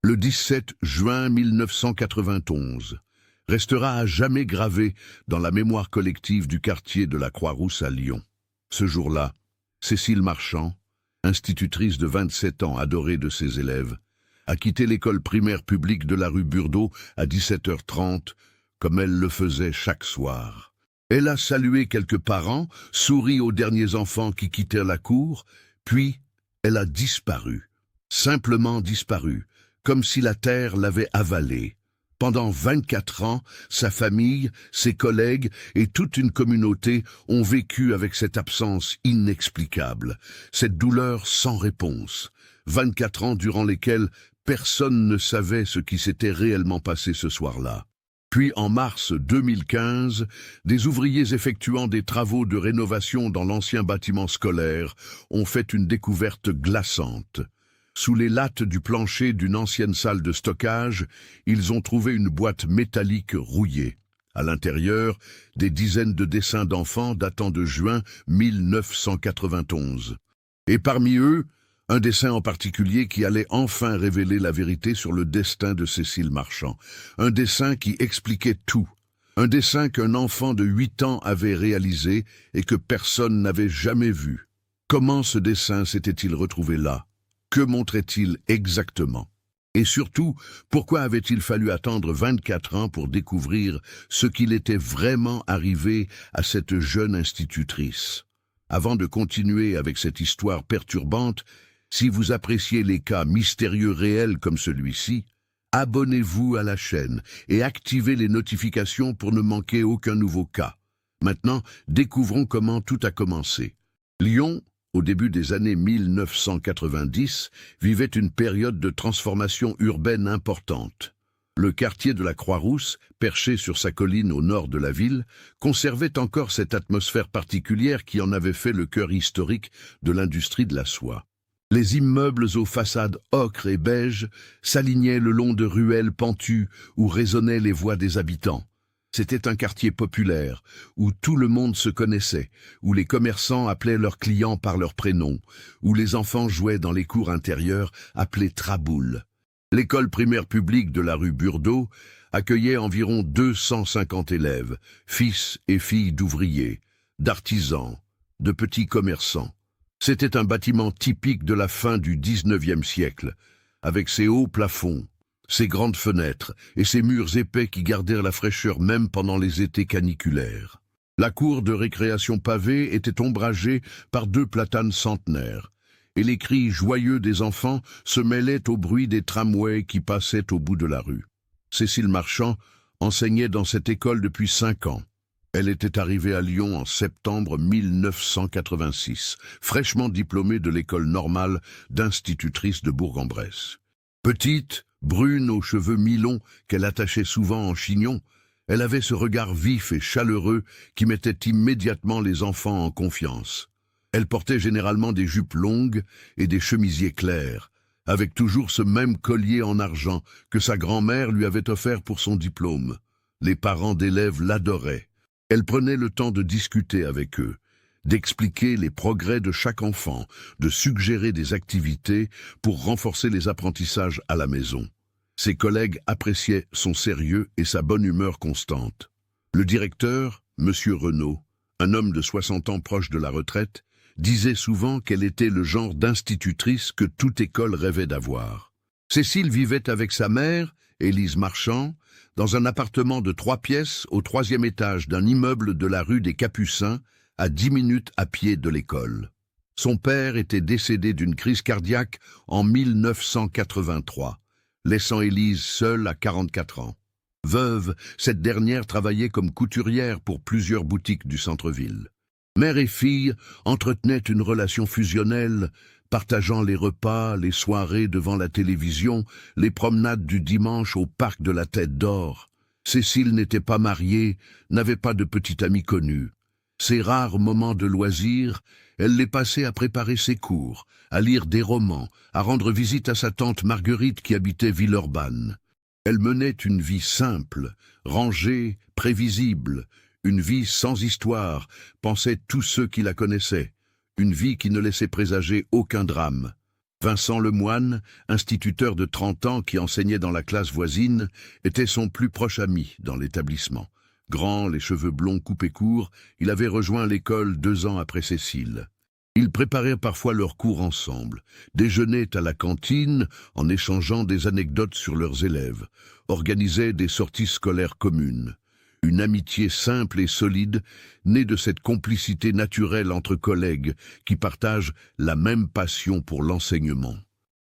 Le 17 juin 1991 restera à jamais gravé dans la mémoire collective du quartier de la Croix-Rousse à Lyon. Ce jour-là, Cécile Marchand, institutrice de 27 ans adorée de ses élèves, a quitté l'école primaire publique de la rue Burdeau à 17h30, comme elle le faisait chaque soir. Elle a salué quelques parents, souri aux derniers enfants qui quittèrent la cour, puis elle a disparu, simplement disparu, comme si la terre l'avait avalée. Pendant 24 ans, sa famille, ses collègues et toute une communauté ont vécu avec cette absence inexplicable, cette douleur sans réponse. 24 ans durant lesquels personne ne savait ce qui s'était réellement passé ce soir-là. Puis en mars 2015, des ouvriers effectuant des travaux de rénovation dans l'ancien bâtiment scolaire ont fait une découverte glaçante. Sous les lattes du plancher d'une ancienne salle de stockage, ils ont trouvé une boîte métallique rouillée. À l'intérieur, des dizaines de dessins d'enfants datant de juin 1991. Et parmi eux, un dessin en particulier qui allait enfin révéler la vérité sur le destin de Cécile Marchand. Un dessin qui expliquait tout. Un dessin qu'un enfant de 8 ans avait réalisé et que personne n'avait jamais vu. Comment ce dessin s'était-il retrouvé là? Que montrait-il exactement? Et surtout, pourquoi avait-il fallu attendre 24 ans pour découvrir ce qu'il était vraiment arrivé à cette jeune institutrice? Avant de continuer avec cette histoire perturbante, si vous appréciez les cas mystérieux réels comme celui-ci, abonnez-vous à la chaîne et activez les notifications pour ne manquer aucun nouveau cas. Maintenant, découvrons comment tout a commencé. Lyon, au début des années 1990, vivait une période de transformation urbaine importante. Le quartier de la Croix-Rousse, perché sur sa colline au nord de la ville, conservait encore cette atmosphère particulière qui en avait fait le cœur historique de l'industrie de la soie. Les immeubles aux façades ocre et beige s'alignaient le long de ruelles pentues où résonnaient les voix des habitants. C'était un quartier populaire, où tout le monde se connaissait, où les commerçants appelaient leurs clients par leur prénom, où les enfants jouaient dans les cours intérieures appelées traboules. L'école primaire publique de la rue Burdeau accueillait environ 250 élèves, fils et filles d'ouvriers, d'artisans, de petits commerçants. C'était un bâtiment typique de la fin du XIXe siècle, avec ses hauts plafonds, ses grandes fenêtres et ses murs épais qui gardèrent la fraîcheur même pendant les étés caniculaires. La cour de récréation pavée était ombragée par 2 platanes centenaires, et les cris joyeux des enfants se mêlaient au bruit des tramways qui passaient au bout de la rue. Cécile Marchand enseignait dans cette école depuis 5 ans. Elle était arrivée à Lyon en septembre 1986, fraîchement diplômée de l'école normale d'institutrice de Bourg-en-Bresse. Petite, brune aux cheveux mi-longs qu'elle attachait souvent en chignon, elle avait ce regard vif et chaleureux qui mettait immédiatement les enfants en confiance. Elle portait généralement des jupes longues et des chemisiers clairs, avec toujours ce même collier en argent que sa grand-mère lui avait offert pour son diplôme. Les parents d'élèves l'adoraient. Elle prenait le temps de discuter avec eux, d'expliquer les progrès de chaque enfant, de suggérer des activités pour renforcer les apprentissages à la maison. Ses collègues appréciaient son sérieux et sa bonne humeur constante. Le directeur, M. Renaud, un homme de 60 ans proche de la retraite, disait souvent qu'elle était le genre d'institutrice que toute école rêvait d'avoir. Cécile vivait avec sa mère, Élise Marchand, dans un appartement de 3 pièces au 3e étage d'un immeuble de la rue des Capucins, à 10 minutes à pied de l'école. Son père était décédé d'une crise cardiaque en 1983, laissant Élise seule à 44 ans. Veuve, cette dernière travaillait comme couturière pour plusieurs boutiques du centre-ville. Mère et fille entretenaient une relation fusionnelle, partageant les repas, les soirées devant la télévision, les promenades du dimanche au parc de la Tête d'Or. Cécile n'était pas mariée, n'avait pas de petit ami connu. Ses rares moments de loisirs, elle les passait à préparer ses cours, à lire des romans, à rendre visite à sa tante Marguerite qui habitait Villeurbanne. Elle menait une vie simple, rangée, prévisible, une vie sans histoire, pensaient tous ceux qui la connaissaient, une vie qui ne laissait présager aucun drame. Vincent Lemoine, instituteur de 30 ans qui enseignait dans la classe voisine, était son plus proche ami dans l'établissement. Grand, les cheveux blonds coupés courts, il avait rejoint l'école 2 ans après Cécile. Ils préparaient parfois leurs cours ensemble, déjeunaient à la cantine en échangeant des anecdotes sur leurs élèves, organisaient des sorties scolaires communes. Une amitié simple et solide, née de cette complicité naturelle entre collègues qui partagent la même passion pour l'enseignement.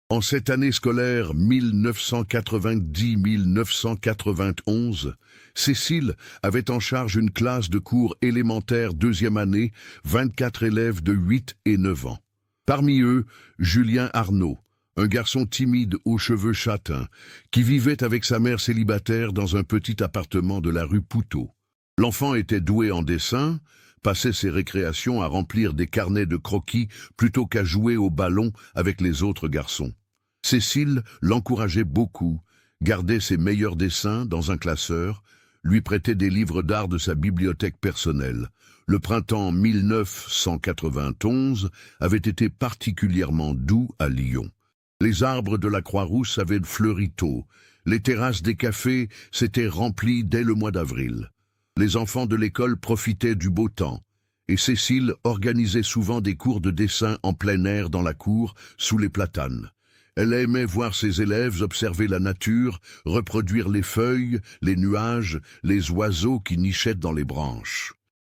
En cette année scolaire 1990-1991, Cécile avait en charge une classe de cours élémentaire 2e année, 24 élèves de 8 et 9 ans. Parmi eux, Julien Arnaud, un garçon timide aux cheveux châtains, qui vivait avec sa mère célibataire dans un petit appartement de la rue Poutot. L'enfant était doué en dessin, passait ses récréations à remplir des carnets de croquis plutôt qu'à jouer au ballon avec les autres garçons. Cécile l'encourageait beaucoup, gardait ses meilleurs dessins dans un classeur, lui prêtait des livres d'art de sa bibliothèque personnelle. Le printemps 1991 avait été particulièrement doux à Lyon. Les arbres de la Croix-Rousse avaient fleuri tôt. Les terrasses des cafés s'étaient remplies dès le mois d'avril. Les enfants de l'école profitaient du beau temps, et Cécile organisait souvent des cours de dessin en plein air dans la cour, sous les platanes. Elle aimait voir ses élèves observer la nature, reproduire les feuilles, les nuages, les oiseaux qui nichaient dans les branches.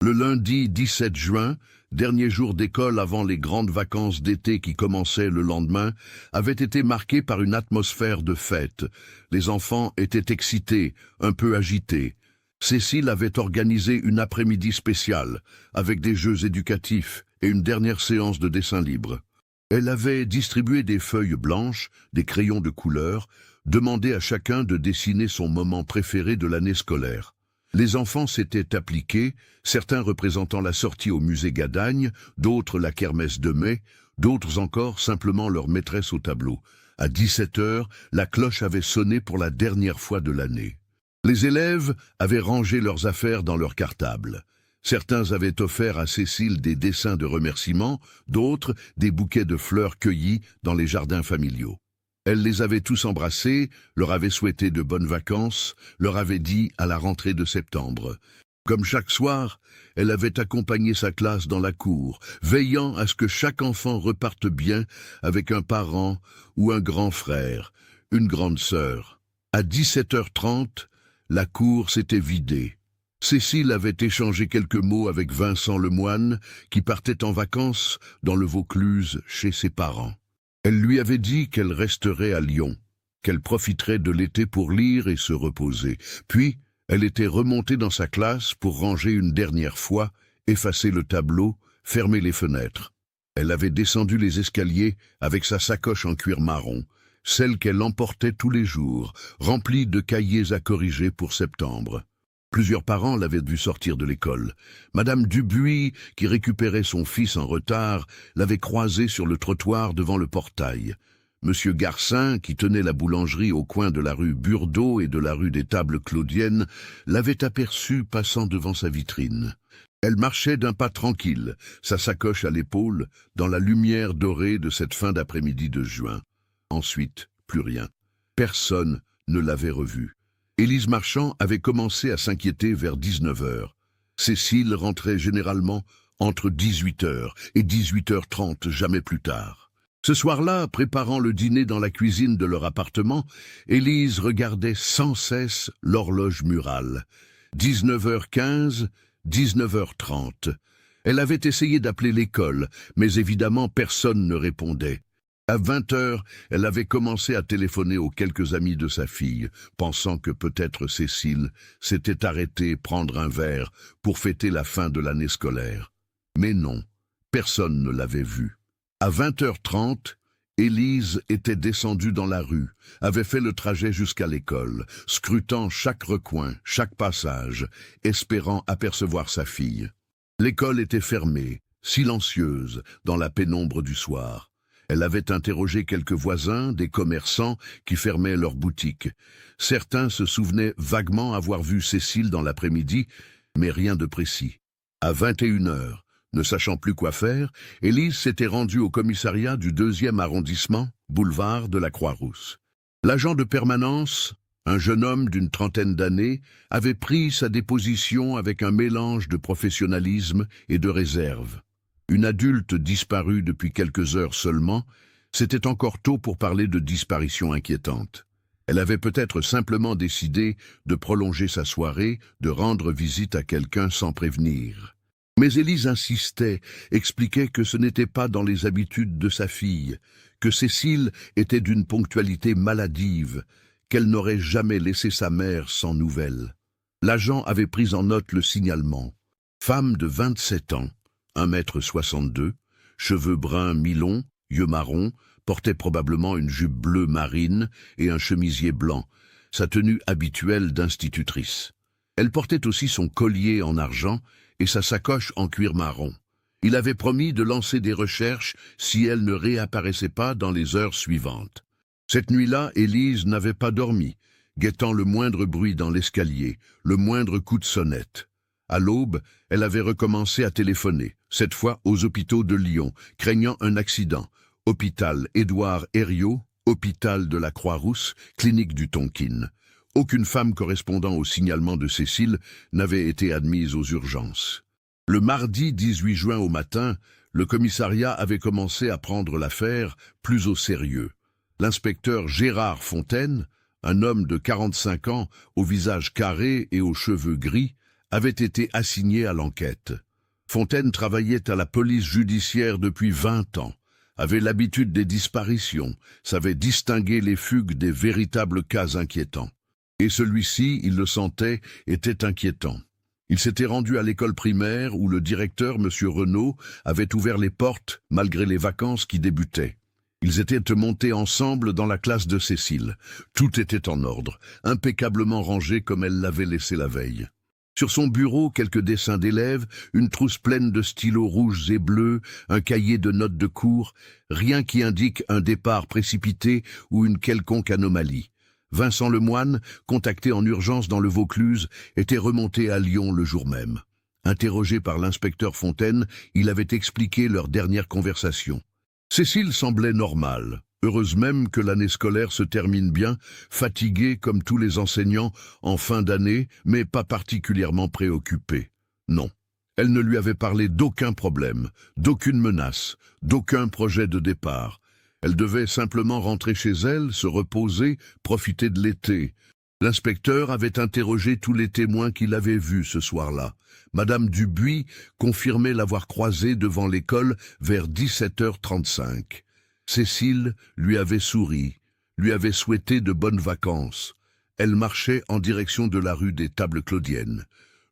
Le lundi 17 juin, dernier jour d'école avant les grandes vacances d'été qui commençaient le lendemain, avait été marqué par une atmosphère de fête. Les enfants étaient excités, un peu agités. Cécile avait organisé une après-midi spéciale, avec des jeux éducatifs et une dernière séance de dessin libre. Elle avait distribué des feuilles blanches, des crayons de couleur, demandé à chacun de dessiner son moment préféré de l'année scolaire. Les enfants s'étaient appliqués, certains représentant la sortie au musée Gadagne, d'autres la kermesse de mai, d'autres encore simplement leur maîtresse au tableau. À 17 heures, la cloche avait sonné pour la dernière fois de l'année. Les élèves avaient rangé leurs affaires dans leur cartable. Certains avaient offert à Cécile des dessins de remerciements, d'autres des bouquets de fleurs cueillis dans les jardins familiaux. Elle les avait tous embrassés, leur avait souhaité de bonnes vacances, leur avait dit à la rentrée de septembre. Comme chaque soir, elle avait accompagné sa classe dans la cour, veillant à ce que chaque enfant reparte bien avec un parent ou un grand frère, une grande sœur. À 17h30, la cour s'était vidée. Cécile avait échangé quelques mots avec Vincent Lemoine, qui partait en vacances dans le Vaucluse chez ses parents. Elle lui avait dit qu'elle resterait à Lyon, qu'elle profiterait de l'été pour lire et se reposer. Puis, elle était remontée dans sa classe pour ranger une dernière fois, effacer le tableau, fermer les fenêtres. Elle avait descendu les escaliers avec sa sacoche en cuir marron, celle qu'elle emportait tous les jours, remplie de cahiers à corriger pour septembre. Plusieurs parents l'avaient vue sortir de l'école. Madame Dubuis, qui récupérait son fils en retard, l'avait croisée sur le trottoir devant le portail. Monsieur Garcin, qui tenait la boulangerie au coin de la rue Burdeau et de la rue des Tables Claudiennes, l'avait aperçue passant devant sa vitrine. Elle marchait d'un pas tranquille, sa sacoche à l'épaule, dans la lumière dorée de cette fin d'après-midi de juin. Ensuite, plus rien. Personne ne l'avait revue. Élise Marchand avait commencé à s'inquiéter vers 19h. Cécile rentrait généralement entre 18h et 18h30, jamais plus tard. Ce soir-là, préparant le dîner dans la cuisine de leur appartement, Élise regardait sans cesse l'horloge murale. 19h15, 19h30. Elle avait essayé d'appeler l'école, mais évidemment personne ne répondait. À 20h, elle avait commencé à téléphoner aux quelques amis de sa fille, pensant que peut-être Cécile s'était arrêtée prendre un verre pour fêter la fin de l'année scolaire. Mais non, personne ne l'avait vue. À 20h30, Élise était descendue dans la rue, avait fait le trajet jusqu'à l'école, scrutant chaque recoin, chaque passage, espérant apercevoir sa fille. L'école était fermée, silencieuse, dans la pénombre du soir. Elle avait interrogé quelques voisins, des commerçants qui fermaient leurs boutiques. Certains se souvenaient vaguement avoir vu Cécile dans l'après-midi, mais rien de précis. À 21h, Ne sachant plus quoi faire, Élise s'était rendue au commissariat du 2e arrondissement, boulevard de la Croix-Rousse. L'agent de permanence, un jeune homme d'une trentaine d'années, avait pris sa déposition avec un mélange de professionnalisme et de réserve. Une adulte disparue depuis quelques heures seulement, c'était encore tôt pour parler de disparition inquiétante. Elle avait peut-être simplement décidé de prolonger sa soirée, de rendre visite à quelqu'un sans prévenir. Mais Élise insistait, expliquait que ce n'était pas dans les habitudes de sa fille, que Cécile était d'une ponctualité maladive, qu'elle n'aurait jamais laissé sa mère sans nouvelles. L'agent avait pris en note le signalement. Femme de 27 ans, 1,62 m, cheveux bruns mi-longs, yeux marrons, portait probablement une jupe bleue marine et un chemisier blanc, sa tenue habituelle d'institutrice. Elle portait aussi son collier en argent et sa sacoche en cuir marron. Il avait promis de lancer des recherches si elle ne réapparaissait pas dans les heures suivantes. Cette nuit-là, Élise n'avait pas dormi, guettant le moindre bruit dans l'escalier, le moindre coup de sonnette. À l'aube, elle avait recommencé à téléphoner, cette fois aux hôpitaux de Lyon, craignant un accident. Hôpital Édouard Herriot, hôpital de la Croix-Rousse, clinique du Tonkin. Aucune femme correspondant au signalement de Cécile n'avait été admise aux urgences. Le mardi 18 juin au matin, le commissariat avait commencé à prendre l'affaire plus au sérieux. L'inspecteur Gérard Fontaine, un homme de 45 ans, au visage carré et aux cheveux gris, avait été assigné à l'enquête. Fontaine travaillait à la police judiciaire depuis 20 ans, avait l'habitude des disparitions, savait distinguer les fugues des véritables cas inquiétants. Et celui-ci, il le sentait, était inquiétant. Il s'était rendu à l'école primaire où le directeur, M. Renaud, avait ouvert les portes malgré les vacances qui débutaient. Ils étaient montés ensemble dans la classe de Cécile. Tout était en ordre, impeccablement rangé comme elle l'avait laissé la veille. Sur son bureau, quelques dessins d'élèves, une trousse pleine de stylos rouges et bleus, un cahier de notes de cours, rien qui indique un départ précipité ou une quelconque anomalie. Vincent Lemoine, contacté en urgence dans le Vaucluse, était remonté à Lyon le jour même. Interrogé par l'inspecteur Fontaine, il avait expliqué leur dernière conversation. Cécile semblait normale. Heureuse même que l'année scolaire se termine bien, fatiguée comme tous les enseignants en fin d'année, mais pas particulièrement préoccupée. Non, elle ne lui avait parlé d'aucun problème, d'aucune menace, d'aucun projet de départ. Elle devait simplement rentrer chez elle, se reposer, profiter de l'été. L'inspecteur avait interrogé tous les témoins qu'il avait vus ce soir-là. Madame Dubuis confirmait l'avoir croisée devant l'école vers 17h35. Cécile lui avait souri, lui avait souhaité de bonnes vacances. Elle marchait en direction de la rue des Tables Claudiennes,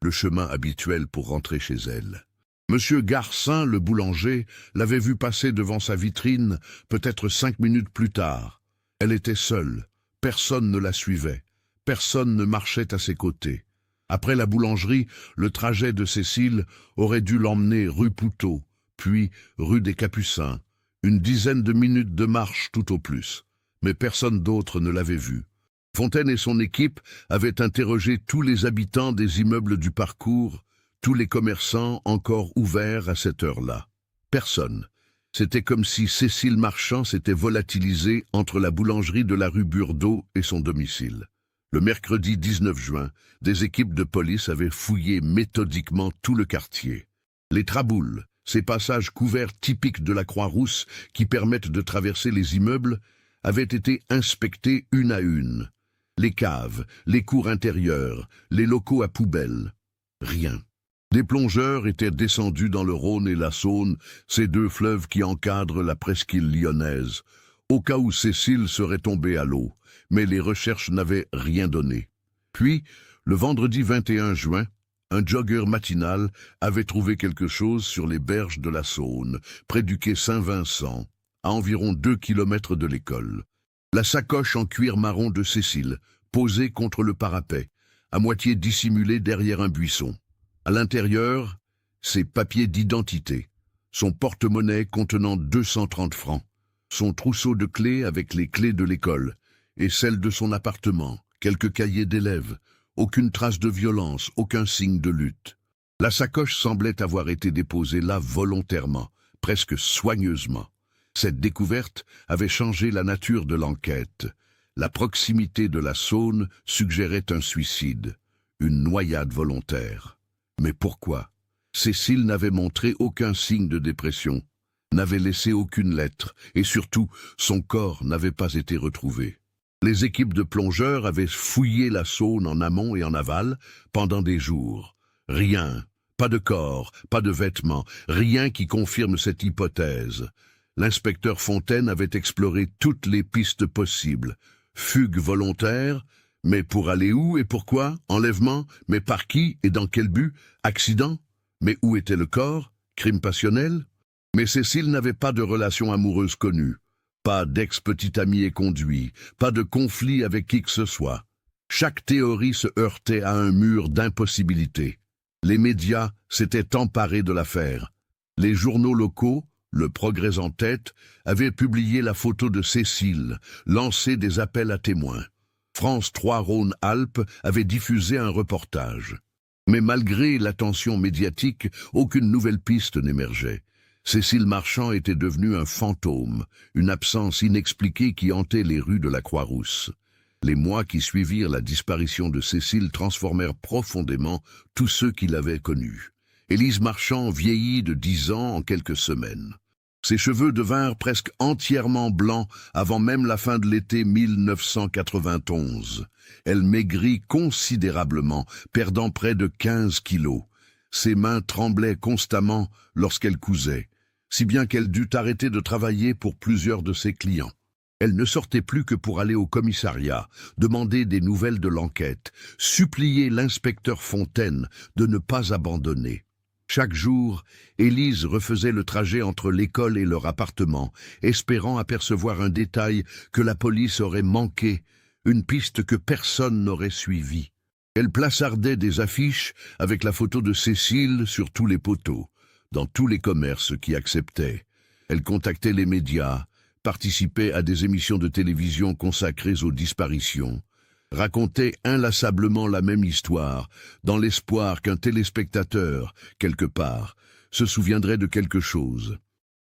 le chemin habituel pour rentrer chez elle. Monsieur Garcin, le boulanger, l'avait vue passer devant sa vitrine, peut-être 5 minutes plus tard. Elle était seule, personne ne la suivait, personne ne marchait à ses côtés. Après la boulangerie, le trajet de Cécile aurait dû l'emmener rue Poutot, puis rue des Capucins. Une dizaine de minutes de marche tout au plus, mais personne d'autre ne l'avait vue. Fontaine et son équipe avaient interrogé tous les habitants des immeubles du parcours, tous les commerçants encore ouverts à cette heure-là. Personne. C'était comme si Cécile Marchand s'était volatilisée entre la boulangerie de la rue Burdeau et son domicile. Le mercredi 19 juin, des équipes de police avaient fouillé méthodiquement tout le quartier. Les traboules, ces passages couverts typiques de la Croix-Rousse qui permettent de traverser les immeubles, avaient été inspectés une à une. Les caves, les cours intérieures, les locaux à poubelles. Rien. Des plongeurs étaient descendus dans le Rhône et la Saône, ces deux fleuves qui encadrent la presqu'île lyonnaise, au cas où Cécile serait tombée à l'eau, mais les recherches n'avaient rien donné. Puis, le vendredi 21 juin, un jogger matinal avait trouvé quelque chose sur les berges de la Saône, près du quai Saint-Vincent, à environ 2 kilomètres de l'école. La sacoche en cuir marron de Cécile, posée contre le parapet, à moitié dissimulée derrière un buisson. À l'intérieur, ses papiers d'identité, son porte-monnaie contenant 230 francs, son trousseau de clés avec les clés de l'école, et celles de son appartement, quelques cahiers d'élèves, aucune trace de violence, aucun signe de lutte. La sacoche semblait avoir été déposée là volontairement, presque soigneusement. Cette découverte avait changé la nature de l'enquête. La proximité de la Saône suggérait un suicide, une noyade volontaire. Mais pourquoi? Cécile n'avait montré aucun signe de dépression, n'avait laissé aucune lettre, et surtout, son corps n'avait pas été retrouvé. Les équipes de plongeurs avaient fouillé la Saône en amont et en aval pendant des jours. Rien, pas de corps, pas de vêtements, rien qui confirme cette hypothèse. L'inspecteur Fontaine avait exploré toutes les pistes possibles. Fugue volontaire, mais pour aller où et pourquoi? Enlèvement, mais par qui et dans quel but? Accident? Mais où était le corps? Crime passionnel? Mais Cécile n'avait pas de relation amoureuse connue. Pas d'ex-petit ami éconduit, pas de conflit avec qui que ce soit. Chaque théorie se heurtait à un mur d'impossibilité. Les médias s'étaient emparés de l'affaire. Les journaux locaux, Le Progrès en tête, avaient publié la photo de Cécile, lancé des appels à témoins. France 3 Rhône-Alpes avait diffusé un reportage. Mais malgré l'attention médiatique, aucune nouvelle piste n'émergeait. Cécile Marchand était devenue un fantôme, une absence inexpliquée qui hantait les rues de la Croix-Rousse. Les mois qui suivirent la disparition de Cécile transformèrent profondément tous ceux qui l'avaient connue. Élise Marchand vieillit de 10 ans en quelques semaines. Ses cheveux devinrent presque entièrement blancs avant même la fin de l'été 1991. Elle maigrit considérablement, perdant près de 15 kilos. Ses mains tremblaient constamment lorsqu'elle cousait, si bien qu'elle dut arrêter de travailler pour plusieurs de ses clients. Elle ne sortait plus que pour aller au commissariat, demander des nouvelles de l'enquête, supplier l'inspecteur Fontaine de ne pas abandonner. Chaque jour, Élise refaisait le trajet entre l'école et leur appartement, espérant apercevoir un détail que la police aurait manqué, une piste que personne n'aurait suivie. Elle plaçardait des affiches avec la photo de Cécile sur tous les poteaux, dans tous les commerces qui acceptaient. Elle contactait les médias, participait à des émissions de télévision consacrées aux disparitions, racontait inlassablement la même histoire, dans l'espoir qu'un téléspectateur, quelque part, se souviendrait de quelque chose.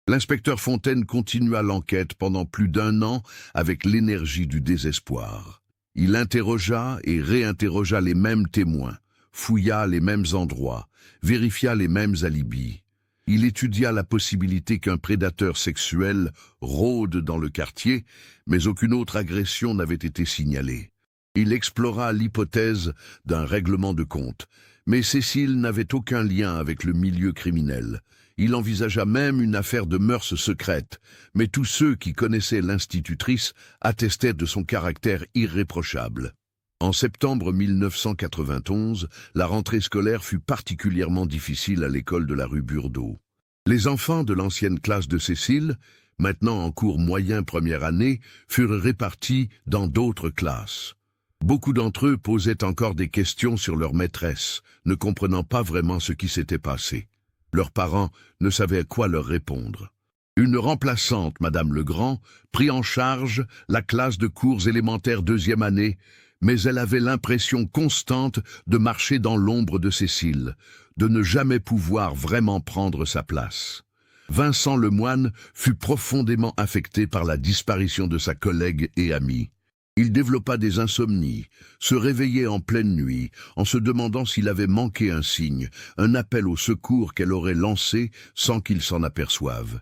L'inspecteur Fontaine continua l'enquête pendant plus d'1 an avec l'énergie du désespoir. Il interrogea et réinterrogea les mêmes témoins, fouilla les mêmes endroits, vérifia les mêmes alibis. Il étudia la possibilité qu'un prédateur sexuel rôde dans le quartier, mais aucune autre agression n'avait été signalée. Il explora l'hypothèse d'un règlement de compte, mais Cécile n'avait aucun lien avec le milieu criminel. Il envisagea même une affaire de mœurs secrètes, mais tous ceux qui connaissaient l'institutrice attestaient de son caractère irréprochable. En septembre 1991, la rentrée scolaire fut particulièrement difficile à l'école de la rue Burdeau. Les enfants de l'ancienne classe de Cécile, maintenant en cours moyen première année, furent répartis dans d'autres classes. Beaucoup d'entre eux posaient encore des questions sur leur maîtresse, ne comprenant pas vraiment ce qui s'était passé. Leurs parents ne savaient quoi leur répondre. Une remplaçante, Madame Legrand, prit en charge la classe de cours élémentaires 2e année, mais elle avait l'impression constante de marcher dans l'ombre de Cécile, de ne jamais pouvoir vraiment prendre sa place. Vincent Lemoine fut profondément affecté par la disparition de sa collègue et amie. Il développa des insomnies, se réveillait en pleine nuit, en se demandant s'il avait manqué un signe, un appel au secours qu'elle aurait lancé sans qu'il s'en aperçoive.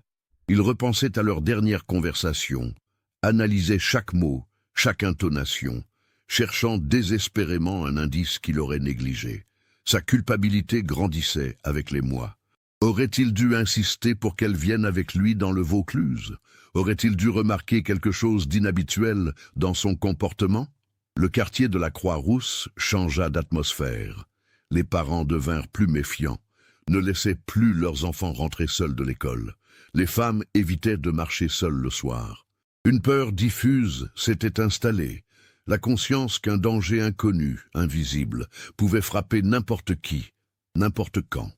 Il repensait à leur dernière conversation, analysait chaque mot, chaque intonation, cherchant désespérément un indice qu'il aurait négligé. Sa culpabilité grandissait avec les mois. Aurait-il dû insister pour qu'elle vienne avec lui dans le Vaucluse? Aurait-il dû remarquer quelque chose d'inhabituel dans son comportement? Le quartier de la Croix-Rousse changea d'atmosphère. Les parents devinrent plus méfiants, ne laissaient plus leurs enfants rentrer seuls de l'école. Les femmes évitaient de marcher seules le soir. Une peur diffuse s'était installée, la conscience qu'un danger inconnu, invisible, pouvait frapper n'importe qui, n'importe quand.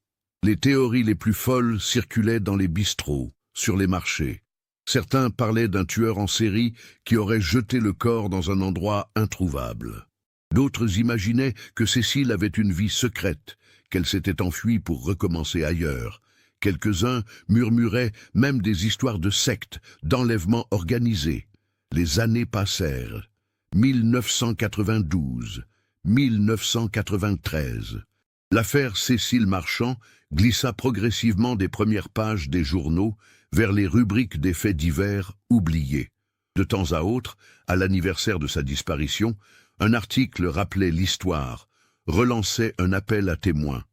Les théories les plus folles circulaient dans les bistrots, sur les marchés. Certains parlaient d'un tueur en série qui aurait jeté le corps dans un endroit introuvable. D'autres imaginaient que Cécile avait une vie secrète, qu'elle s'était enfuie pour recommencer ailleurs. Quelques-uns murmuraient même des histoires de sectes, d'enlèvements organisés. Les années passèrent. 1992, 1993. L'affaire Cécile Marchand glissa progressivement des premières pages des journaux vers les rubriques des faits divers oubliés. De temps à autre, à l'anniversaire de sa disparition, un article rappelait l'histoire, relançait un appel à témoins.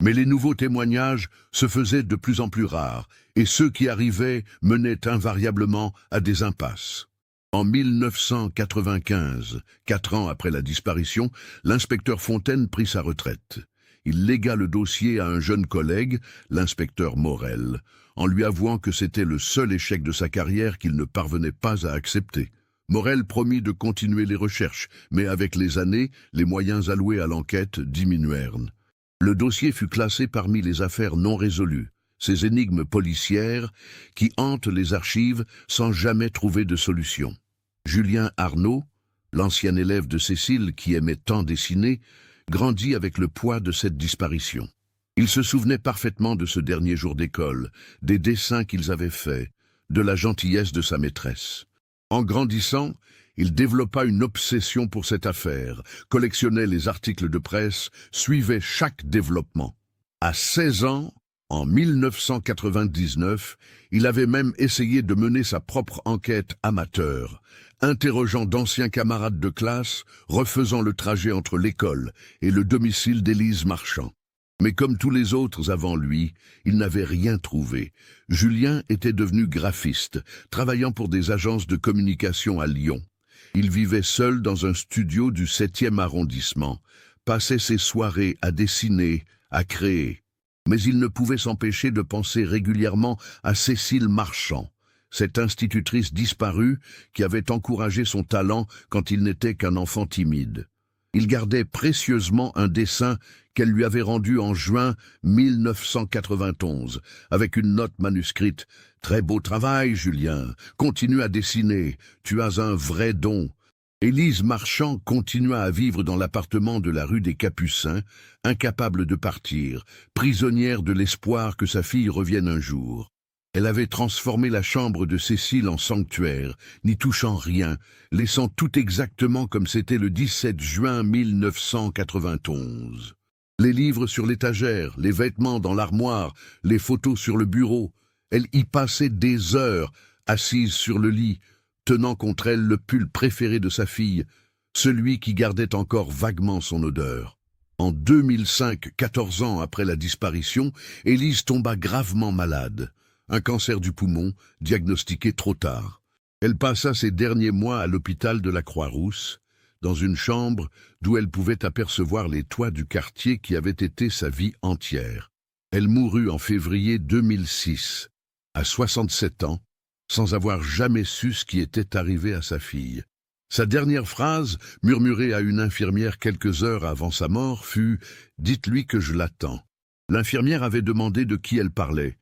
Mais les nouveaux témoignages se faisaient de plus en plus rares, et ceux qui arrivaient menaient invariablement à des impasses. En 1995, 4 ans après la disparition, l'inspecteur Fontaine prit sa retraite. Il légua le dossier à un jeune collègue, l'inspecteur Morel, en lui avouant que c'était le seul échec de sa carrière qu'il ne parvenait pas à accepter. Morel promit de continuer les recherches, mais avec les années, les moyens alloués à l'enquête diminuèrent. Le dossier fut classé parmi les affaires non résolues, ces énigmes policières qui hantent les archives sans jamais trouver de solution. Julien Arnaud, l'ancien élève de Cécile qui aimait tant dessiner, grandit avec le poids de cette disparition. Il se souvenait parfaitement de ce dernier jour d'école, des dessins qu'ils avaient faits, de la gentillesse de sa maîtresse. En grandissant, il développa une obsession pour cette affaire, collectionnait les articles de presse, suivait chaque développement. À 16 ans, en 1999, il avait même essayé de mener sa propre enquête amateur, interrogeant d'anciens camarades de classe, refaisant le trajet entre l'école et le domicile d'Élise Marchand. Mais comme tous les autres avant lui, il n'avait rien trouvé. Julien était devenu graphiste, travaillant pour des agences de communication à Lyon. Il vivait seul dans un studio du 7e arrondissement, passait ses soirées à dessiner, à créer. Mais il ne pouvait s'empêcher de penser régulièrement à Cécile Marchand, cette institutrice disparue qui avait encouragé son talent quand il n'était qu'un enfant timide. Il gardait précieusement un dessin qu'elle lui avait rendu en juin 1991, avec une note manuscrite. « Très beau travail, Julien. Continue à dessiner. Tu as un vrai don. » Élise Marchand continua à vivre dans l'appartement de la rue des Capucins, incapable de partir, prisonnière de l'espoir que sa fille revienne un jour. Elle avait transformé la chambre de Cécile en sanctuaire, n'y touchant rien, laissant tout exactement comme c'était le 17 juin 1991. Les livres sur l'étagère, les vêtements dans l'armoire, les photos sur le bureau. Elle y passait des heures, assise sur le lit, tenant contre elle le pull préféré de sa fille, celui qui gardait encore vaguement son odeur. En 2005, 14 ans après la disparition, Élise tomba gravement malade. Un cancer du poumon, diagnostiqué trop tard. Elle passa ses derniers mois à l'hôpital de la Croix-Rousse, dans une chambre d'où elle pouvait apercevoir les toits du quartier qui avait été sa vie entière. Elle mourut en février 2006, à 67 ans, sans avoir jamais su ce qui était arrivé à sa fille. Sa dernière phrase, murmurée à une infirmière quelques heures avant sa mort, fut « Dites-lui que je l'attends ». L'infirmière avait demandé de qui elle parlait.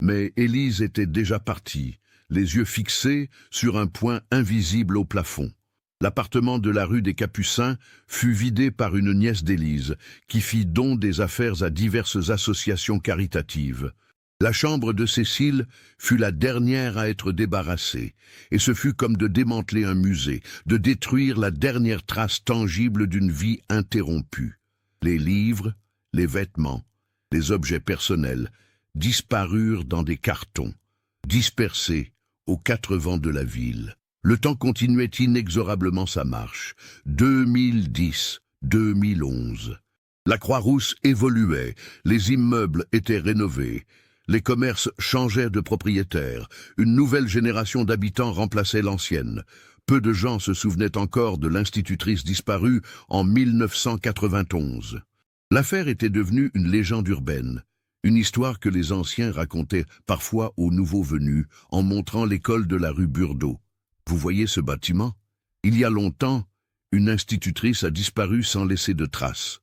Mais Élise était déjà partie, les yeux fixés sur un point invisible au plafond. L'appartement de la rue des Capucins fut vidé par une nièce d'Élise, qui fit don des affaires à diverses associations caritatives. La chambre de Cécile fut la dernière à être débarrassée, et ce fut comme de démanteler un musée, de détruire la dernière trace tangible d'une vie interrompue. Les livres, les vêtements, les objets personnels, disparurent dans des cartons, dispersés aux 4 vents de la ville. Le temps continuait inexorablement sa marche. 2010, 2011. La Croix-Rousse évoluait, les immeubles étaient rénovés, les commerces changèrent de propriétaire, une nouvelle génération d'habitants remplaçait l'ancienne. Peu de gens se souvenaient encore de l'institutrice disparue en 1991. L'affaire était devenue une légende urbaine. Une histoire que les anciens racontaient parfois aux nouveaux venus en montrant l'école de la rue Burdeau. Vous voyez ce bâtiment? Il y a longtemps, une institutrice a disparu sans laisser de traces.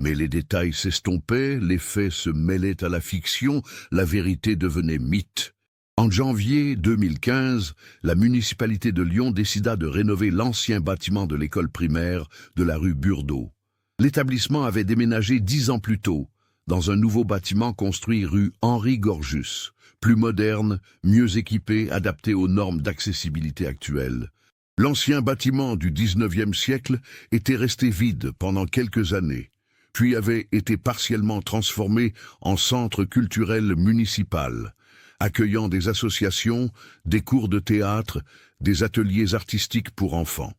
Mais les détails s'estompaient, les faits se mêlaient à la fiction, la vérité devenait mythe. En janvier 2015, la municipalité de Lyon décida de rénover l'ancien bâtiment de l'école primaire de la rue Burdeau. L'établissement avait déménagé 10 ans plus tôt, dans un nouveau bâtiment construit rue Henri Gorgus, plus moderne, mieux équipé, adapté aux normes d'accessibilité actuelles. L'ancien bâtiment du 19e siècle était resté vide pendant quelques années, puis avait été partiellement transformé en centre culturel municipal, accueillant des associations, des cours de théâtre, des ateliers artistiques pour enfants.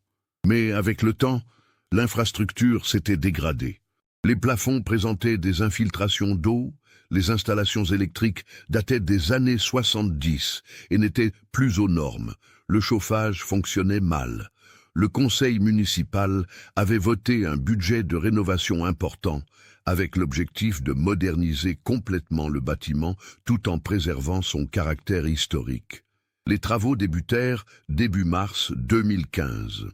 Mais avec le temps, l'infrastructure s'était dégradée. Les plafonds présentaient des infiltrations d'eau, les installations électriques dataient des années 70 et n'étaient plus aux normes. Le chauffage fonctionnait mal. Le conseil municipal avait voté un budget de rénovation important, avec l'objectif de moderniser complètement le bâtiment tout en préservant son caractère historique. Les travaux débutèrent début mars 2015.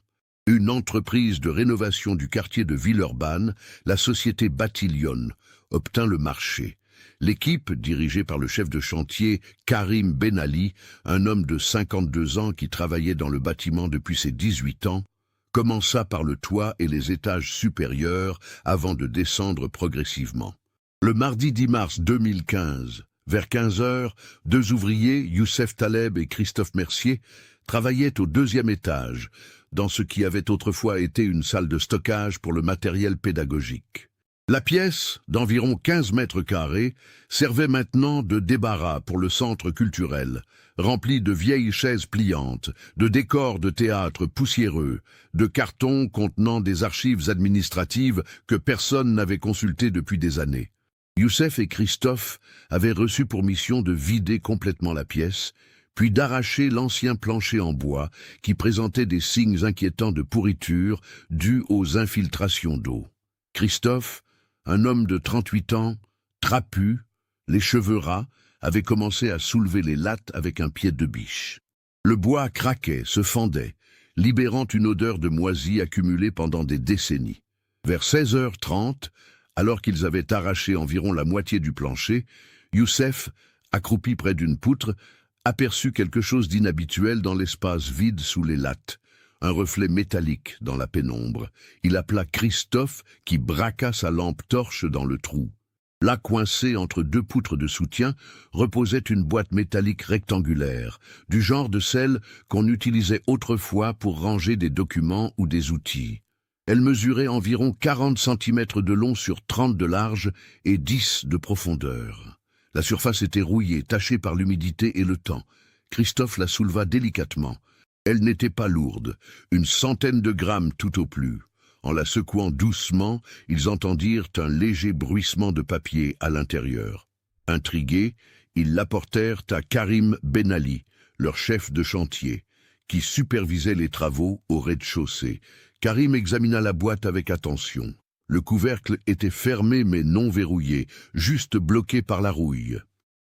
Une entreprise de rénovation du quartier de Villeurbanne, la société Bâti-Lyon, obtint le marché. L'équipe, dirigée par le chef de chantier Karim Benali, un homme de 52 ans qui travaillait dans le bâtiment depuis ses 18 ans, commença par le toit et les étages supérieurs avant de descendre progressivement. Le mardi 10 mars 2015, vers 15 heures, 2 ouvriers, Youssef Taleb et Christophe Mercier, travaillaient au 2e étage, dans ce qui avait autrefois été une salle de stockage pour le matériel pédagogique. La pièce, d'environ 15 mètres carrés, servait maintenant de débarras pour le centre culturel, rempli de vieilles chaises pliantes, de décors de théâtre poussiéreux, de cartons contenant des archives administratives que personne n'avait consultées depuis des années. Youssef et Christophe avaient reçu pour mission de vider complètement la pièce, puis d'arracher l'ancien plancher en bois qui présentait des signes inquiétants de pourriture dus aux infiltrations d'eau. Christophe, un homme de 38 ans, trapu, les cheveux ras, avait commencé à soulever les lattes avec un pied de biche. Le bois craquait, se fendait, libérant une odeur de moisi accumulée pendant des décennies. Vers 16h30, alors qu'ils avaient arraché environ la moitié du plancher, Youssef, accroupi près d'une poutre, aperçut quelque chose d'inhabituel dans l'espace vide sous les lattes. Un reflet métallique dans la pénombre. Il appela Christophe qui braqua sa lampe torche dans le trou. Là, coincée entre 2 poutres de soutien, reposait une boîte métallique rectangulaire, du genre de celle qu'on utilisait autrefois pour ranger des documents ou des outils. Elle mesurait environ 40 cm de long sur 30 de large et 10 de profondeur. La surface était rouillée, tachée par l'humidité et le temps. Christophe la souleva délicatement. Elle n'était pas lourde, une centaine de grammes tout au plus. En la secouant doucement, ils entendirent un léger bruissement de papier à l'intérieur. Intrigués, ils l'apportèrent à Karim Benali, leur chef de chantier, qui supervisait les travaux au rez-de-chaussée. Karim examina la boîte avec attention. Le couvercle était fermé mais non verrouillé, juste bloqué par la rouille.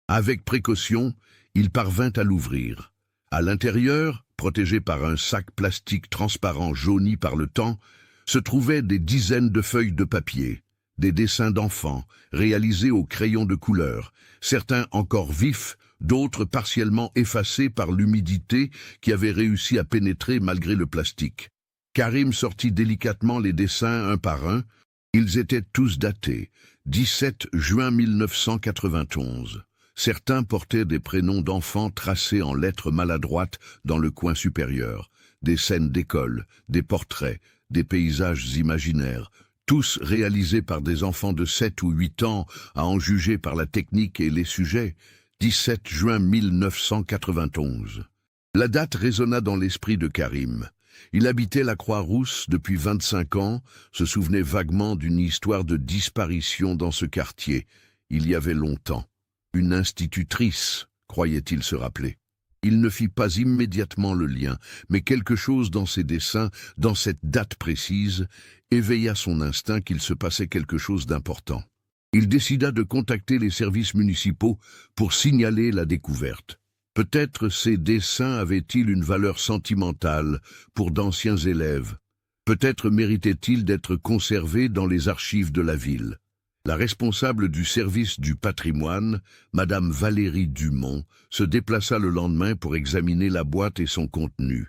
Avec précaution, il parvint à l'ouvrir. À l'intérieur, protégé par un sac plastique transparent jauni par le temps, se trouvaient des dizaines de feuilles de papier, des dessins d'enfants, réalisés au crayon de couleur, certains encore vifs, d'autres partiellement effacés par l'humidité qui avait réussi à pénétrer malgré le plastique. Karim sortit délicatement les dessins un par un. Ils étaient tous datés, 17 juin 1991. Certains portaient des prénoms d'enfants tracés en lettres maladroites dans le coin supérieur, des scènes d'école, des portraits, des paysages imaginaires, tous réalisés par des enfants de 7 ou 8 ans, à en juger par la technique et les sujets. 17 juin 1991. La date résonna dans l'esprit de Karim. Il habitait la Croix-Rousse depuis 25 ans, se souvenait vaguement d'une histoire de disparition dans ce quartier, il y avait longtemps. Une institutrice, croyait-il se rappeler. Il ne fit pas immédiatement le lien, mais quelque chose dans ses dessins, dans cette date précise, éveilla son instinct qu'il se passait quelque chose d'important. Il décida de contacter les services municipaux pour signaler la découverte. Peut-être ces dessins avaient-ils une valeur sentimentale pour d'anciens élèves. Peut-être méritaient-ils d'être conservés dans les archives de la ville. La responsable du service du patrimoine, Madame Valérie Dumont, se déplaça le lendemain pour examiner la boîte et son contenu.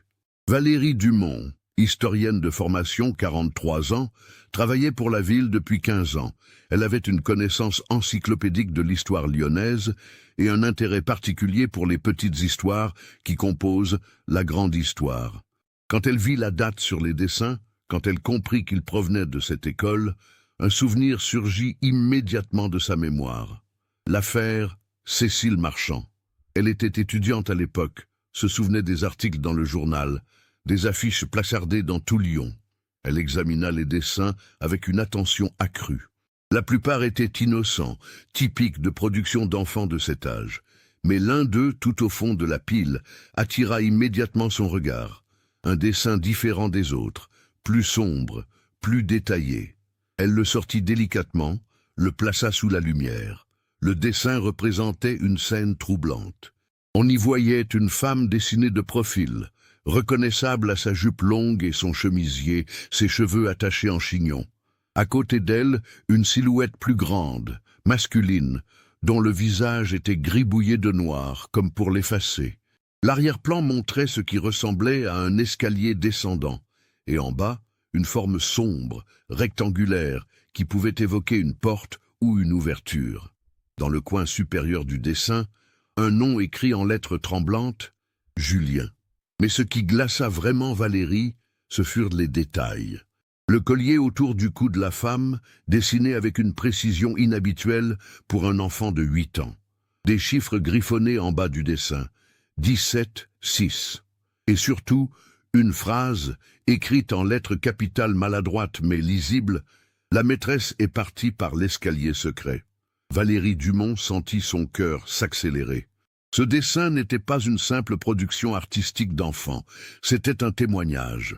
Valérie Dumont, historienne de formation, 43 ans, travaillait pour la ville depuis 15 ans. Elle avait une connaissance encyclopédique de l'histoire lyonnaise et un intérêt particulier pour les petites histoires qui composent la grande histoire. Quand elle vit la date sur les dessins, quand elle comprit qu'ils provenaient de cette école, un souvenir surgit immédiatement de sa mémoire. L'affaire Cécile Marchand. Elle était étudiante à l'époque, se souvenait des articles dans le journal, des affiches placardées dans tout Lyon. Elle examina les dessins avec une attention accrue. La plupart étaient innocents, typiques de production d'enfants de cet âge. Mais l'un d'eux, tout au fond de la pile, attira immédiatement son regard. Un dessin différent des autres, plus sombre, plus détaillé. Elle le sortit délicatement, le plaça sous la lumière. Le dessin représentait une scène troublante. On y voyait une femme dessinée de profil, reconnaissable à sa jupe longue et son chemisier, ses cheveux attachés en chignon. À côté d'elle, une silhouette plus grande, masculine, dont le visage était gribouillé de noir, comme pour l'effacer. L'arrière-plan montrait ce qui ressemblait à un escalier descendant, et en bas, une forme sombre, rectangulaire, qui pouvait évoquer une porte ou une ouverture. Dans le coin supérieur du dessin, un nom écrit en lettres tremblantes, Julien. Mais ce qui glaça vraiment Valérie, ce furent les détails. Le collier autour du cou de la femme, dessiné avec une précision inhabituelle pour un enfant de 8 ans. Des chiffres griffonnés en bas du dessin, 17-6. Et surtout, une phrase, écrite en lettres capitales maladroites mais lisibles, la maîtresse est partie par l'escalier secret. Valérie Dumont sentit son cœur s'accélérer. Ce dessin n'était pas une simple production artistique d'enfant, c'était un témoignage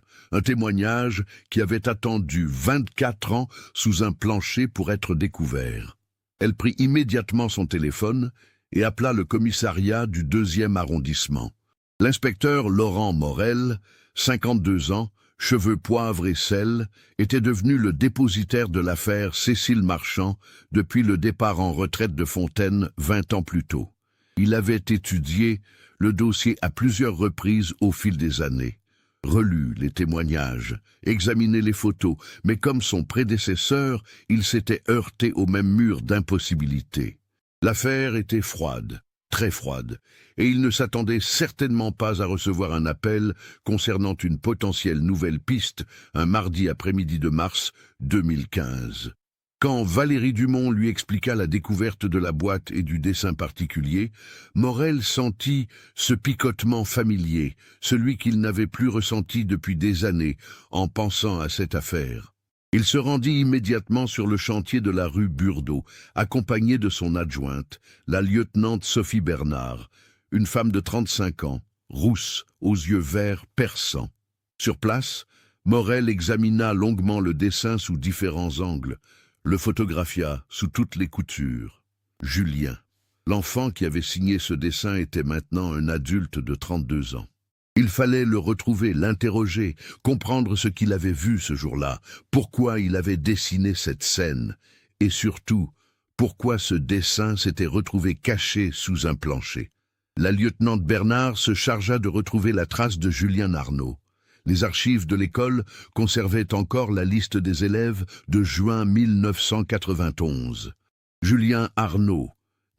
qui avait attendu 24 ans sous un plancher pour être découvert. Elle prit immédiatement son téléphone et appela le commissariat du 2e arrondissement. L'inspecteur Laurent Morel, 52 ans, cheveux poivre et sel, était devenu le dépositaire de l'affaire Cécile Marchand depuis le départ en retraite de Fontaine 20 ans plus tôt. Il avait étudié le dossier à plusieurs reprises au fil des années, relu les témoignages, examiné les photos, mais comme son prédécesseur, il s'était heurté au même mur d'impossibilité. L'affaire était froide, très froide, et il ne s'attendait certainement pas à recevoir un appel concernant une potentielle nouvelle piste un mardi après-midi de mars 2015. Quand Valérie Dumont lui expliqua la découverte de la boîte et du dessin particulier, Morel sentit ce picotement familier, celui qu'il n'avait plus ressenti depuis des années en pensant à cette affaire. Il se rendit immédiatement sur le chantier de la rue Burdeau, accompagné de son adjointe, la lieutenante Sophie Bernard, une femme de 35 ans, rousse, aux yeux verts perçants. Sur place, Morel examina longuement le dessin sous différents angles, le photographia sous toutes les coutures. Julien. L'enfant qui avait signé ce dessin était maintenant un adulte de 32 ans. Il fallait le retrouver, l'interroger, comprendre ce qu'il avait vu ce jour-là, pourquoi il avait dessiné cette scène, et surtout, pourquoi ce dessin s'était retrouvé caché sous un plancher. La lieutenante Bernard se chargea de retrouver la trace de Julien Arnaud. Les archives de l'école conservaient encore la liste des élèves de juin 1991. Julien Arnaud,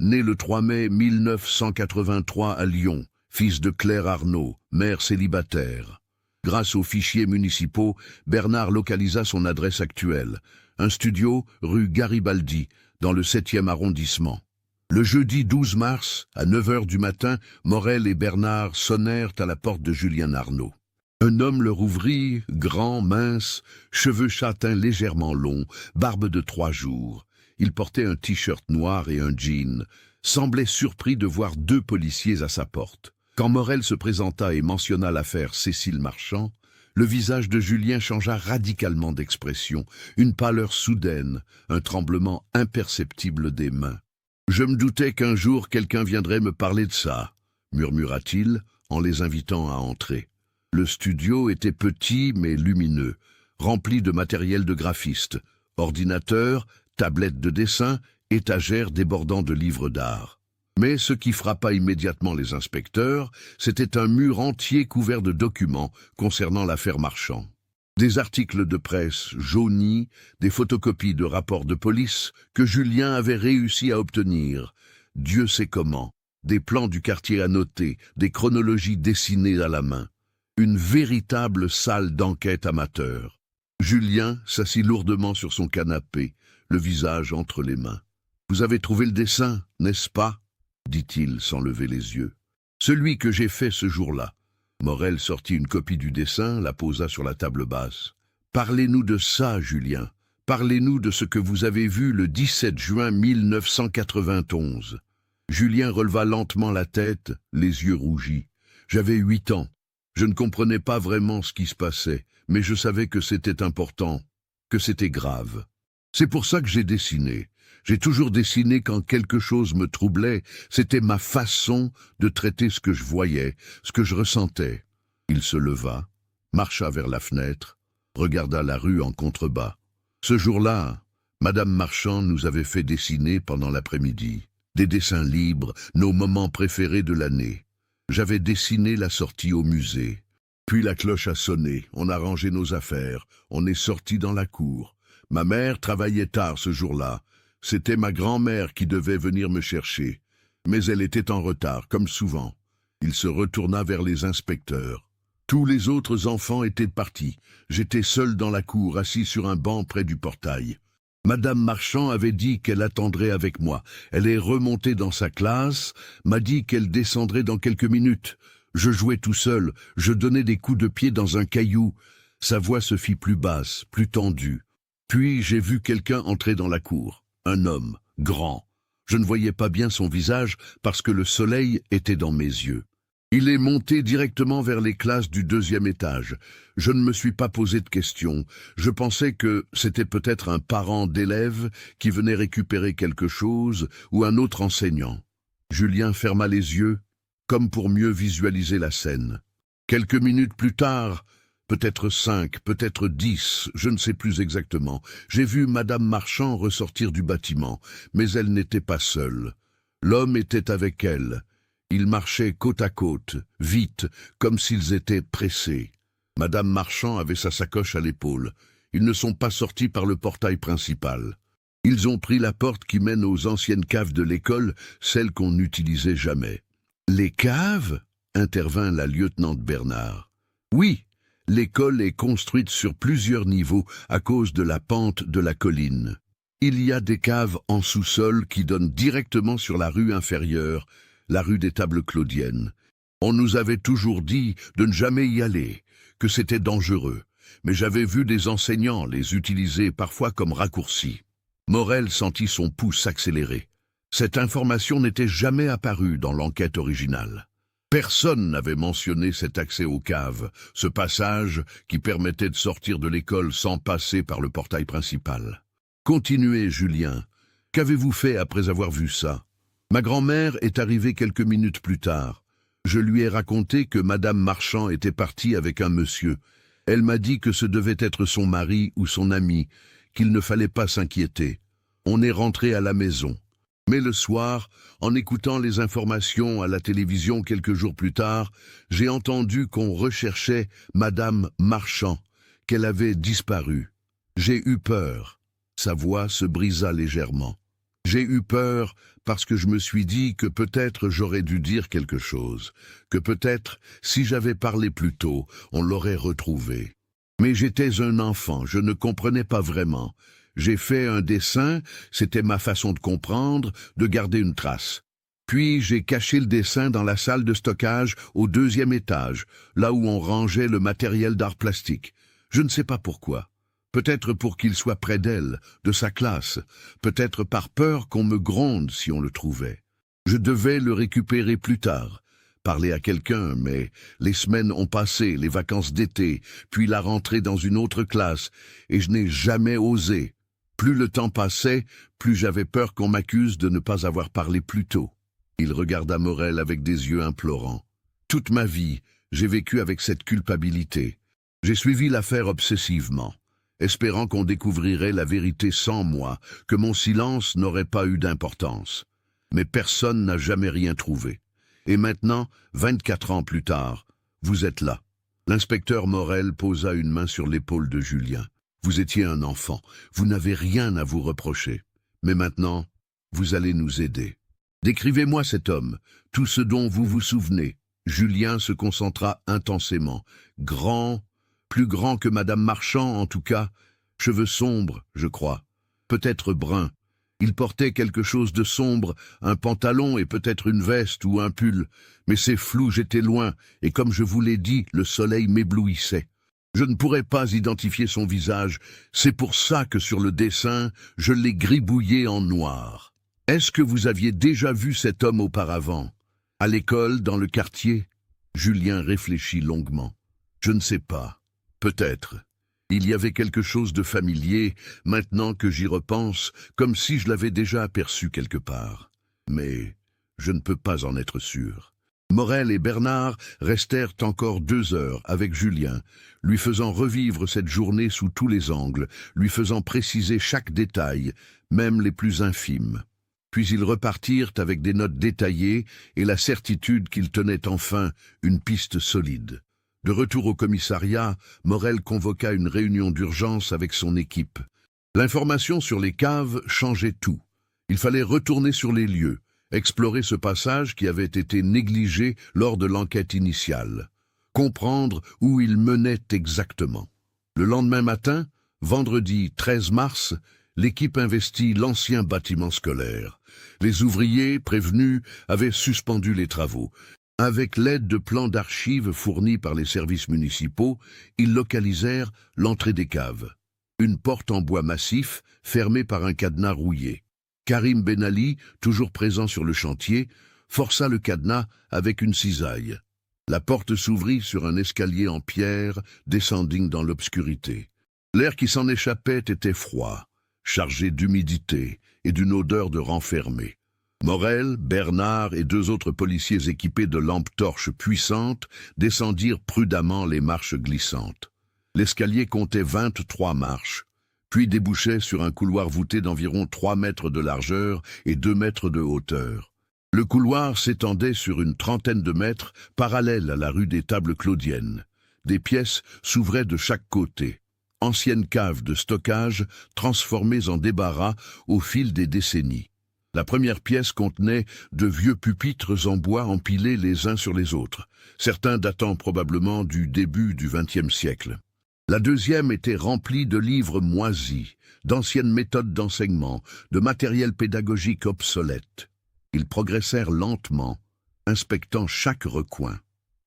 né le 3 mai 1983 à Lyon, fils de Claire Arnaud, mère célibataire. Grâce aux fichiers municipaux, Bernard localisa son adresse actuelle, un studio rue Garibaldi, dans le 7e arrondissement. Le jeudi 12 mars, à 9 h du matin, Morel et Bernard sonnèrent à la porte de Julien Arnaud. Un homme leur ouvrit, grand, mince, cheveux châtains légèrement longs, barbe de 3 jours. Il portait un t-shirt noir et un jean, semblait surpris de voir 2 policiers à sa porte. Quand Morel se présenta et mentionna l'affaire Cécile Marchand, le visage de Julien changea radicalement d'expression, une pâleur soudaine, un tremblement imperceptible des mains. « Je me doutais qu'un jour quelqu'un viendrait me parler de ça », murmura-t-il en les invitant à entrer. Le studio était petit mais lumineux, rempli de matériel de graphiste, ordinateur, tablettes de dessin, étagères débordant de livres d'art. Mais ce qui frappa immédiatement les inspecteurs, c'était un mur entier couvert de documents concernant l'affaire Marchand. Des articles de presse jaunis, des photocopies de rapports de police que Julien avait réussi à obtenir. Dieu sait comment. Des plans du quartier annotés, des chronologies dessinées à la main. Une véritable salle d'enquête amateur. Julien s'assit lourdement sur son canapé, le visage entre les mains. « Vous avez trouvé le dessin, n'est-ce pas ?» dit-il sans lever les yeux. « Celui que j'ai fait ce jour-là. » Morel sortit une copie du dessin, la posa sur la table basse. « Parlez-nous de ça, Julien. Parlez-nous de ce que vous avez vu le 17 juin 1991. » Julien releva lentement la tête, les yeux rougis. « J'avais 8 ans. Je ne comprenais pas vraiment ce qui se passait, mais je savais que c'était important, que c'était grave. C'est pour ça que j'ai dessiné. J'ai toujours dessiné quand quelque chose me troublait. C'était ma façon de traiter ce que je voyais, ce que je ressentais. » Il se leva, marcha vers la fenêtre, regarda la rue en contrebas. Ce jour-là, Madame Marchand nous avait fait dessiner pendant l'après-midi. Des dessins libres, nos moments préférés de l'année. J'avais dessiné la sortie au musée. Puis la cloche a sonné, on a rangé nos affaires, on est sorti dans la cour. Ma mère travaillait tard ce jour-là. C'était ma grand-mère qui devait venir me chercher. Mais elle était en retard, comme souvent. Il se retourna vers les inspecteurs. Tous les autres enfants étaient partis. J'étais seul dans la cour, assis sur un banc près du portail. Madame Marchand avait dit qu'elle attendrait avec moi. Elle est remontée dans sa classe, m'a dit qu'elle descendrait dans quelques minutes. Je jouais tout seul, je donnais des coups de pied dans un caillou. Sa voix se fit plus basse, plus tendue. Puis j'ai vu quelqu'un entrer dans la cour. Un homme, grand. Je ne voyais pas bien son visage parce que le soleil était dans mes yeux. Il est monté directement vers les classes du 2e étage. Je ne me suis pas posé de questions. Je pensais que c'était peut-être un parent d'élève qui venait récupérer quelque chose ou un autre enseignant. Julien ferma les yeux, comme pour mieux visualiser la scène. Quelques minutes plus tard, peut-être 5, peut-être 10, je ne sais plus exactement, j'ai vu Madame Marchand ressortir du bâtiment, mais elle n'était pas seule. L'homme était avec elle. Ils marchaient côte à côte, vite, comme s'ils étaient pressés. Madame Marchand avait sa sacoche à l'épaule. Ils ne sont pas sortis par le portail principal. Ils ont pris la porte qui mène aux anciennes caves de l'école, celles qu'on n'utilisait jamais. « Les caves ?» intervint la lieutenante Bernard. « Oui, l'école est construite sur plusieurs niveaux à cause de la pente de la colline. Il y a des caves en sous-sol qui donnent directement sur la rue inférieure, la rue des Tables Claudiennes. On nous avait toujours dit de ne jamais y aller, que c'était dangereux, mais j'avais vu des enseignants les utiliser parfois comme raccourcis. » Morel sentit son pouls s'accélérer. Cette information n'était jamais apparue dans l'enquête originale. Personne n'avait mentionné cet accès aux caves, ce passage qui permettait de sortir de l'école sans passer par le portail principal. « Continuez, Julien. Qu'avez-vous fait après avoir vu ça ? » Ma grand-mère est arrivée quelques minutes plus tard. Je lui ai raconté que Madame Marchand était partie avec un monsieur. Elle m'a dit que ce devait être son mari ou son ami, qu'il ne fallait pas s'inquiéter. On est rentré à la maison. Mais le soir, en écoutant les informations à la télévision quelques jours plus tard, j'ai entendu qu'on recherchait Madame Marchand, qu'elle avait disparu. J'ai eu peur. Sa voix se brisa légèrement. J'ai eu peur parce que je me suis dit que peut-être j'aurais dû dire quelque chose, que peut-être, si j'avais parlé plus tôt, on l'aurait retrouvée. Mais j'étais un enfant, je ne comprenais pas vraiment. J'ai fait un dessin, c'était ma façon de comprendre, de garder une trace. Puis j'ai caché le dessin dans la salle de stockage au 2e étage, là où on rangeait le matériel d'art plastique. Je ne sais pas pourquoi. Peut-être pour qu'il soit près d'elle, de sa classe, peut-être par peur qu'on me gronde si on le trouvait. Je devais le récupérer plus tard, parler à quelqu'un, mais les semaines ont passé, les vacances d'été, puis la rentrée dans une autre classe, et je n'ai jamais osé. Plus le temps passait, plus j'avais peur qu'on m'accuse de ne pas avoir parlé plus tôt. Il regarda Morel avec des yeux implorants. Toute ma vie, j'ai vécu avec cette culpabilité. J'ai suivi l'affaire obsessivement. espérant qu'on découvrirait la vérité sans moi, que mon silence n'aurait pas eu d'importance. Mais personne n'a jamais rien trouvé. Et maintenant, 24 ans plus tard, vous êtes là. L'inspecteur Morel posa une main sur l'épaule de Julien. Vous étiez un enfant, vous n'avez rien à vous reprocher. Mais maintenant, vous allez nous aider. Décrivez-moi cet homme, tout ce dont vous vous souvenez. Julien se concentra intensément. Grand, plus grand que Madame Marchand en tout cas, cheveux sombres, je crois, peut-être bruns. Il portait quelque chose de sombre, un pantalon et peut-être une veste ou un pull, mais c'est flou, j'étais loin, et comme je vous l'ai dit, le soleil m'éblouissait. Je ne pourrais pas identifier son visage, c'est pour ça que sur le dessin, je l'ai gribouillé en noir. Est-ce que vous aviez déjà vu cet homme auparavant? À l'école, dans le quartier? Julien réfléchit longuement. Je ne sais pas. Peut-être. Il y avait quelque chose de familier, maintenant que j'y repense, comme si je l'avais déjà aperçu quelque part. Mais je ne peux pas en être sûr. Morel et Bernard restèrent encore 2 heures avec Julien, lui faisant revivre cette journée sous tous les angles, lui faisant préciser chaque détail, même les plus infimes. Puis ils repartirent avec des notes détaillées et la certitude qu'ils tenaient enfin une piste solide. De retour au commissariat, Morel convoqua une réunion d'urgence avec son équipe. L'information sur les caves changeait tout. Il fallait retourner sur les lieux, explorer ce passage qui avait été négligé lors de l'enquête initiale, comprendre où il menait exactement. Le lendemain matin, vendredi 13 mars, l'équipe investit l'ancien bâtiment scolaire. Les ouvriers, prévenus, avaient suspendu les travaux. Avec l'aide de plans d'archives fournis par les services municipaux, ils localisèrent l'entrée des caves. Une porte en bois massif, fermée par un cadenas rouillé. Karim Ben Ali, toujours présent sur le chantier, força le cadenas avec une cisaille. La porte s'ouvrit sur un escalier en pierre, descendant dans l'obscurité. L'air qui s'en échappait était froid, chargé d'humidité et d'une odeur de renfermé. Morel, Bernard et 2 autres policiers équipés de lampes torches puissantes descendirent prudemment les marches glissantes. L'escalier comptait 23 marches, puis débouchait sur un couloir voûté d'environ 3 mètres de largeur et 2 mètres de hauteur. Le couloir s'étendait sur une trentaine de mètres, parallèle à la rue des Tables Claudiennes. Des pièces s'ouvraient de chaque côté. Anciennes caves de stockage transformées en débarras au fil des décennies. La première pièce contenait de vieux pupitres en bois empilés les uns sur les autres, certains datant probablement du début du XXe siècle. La deuxième était remplie de livres moisis, d'anciennes méthodes d'enseignement, de matériel pédagogique obsolète. Ils progressèrent lentement, inspectant chaque recoin.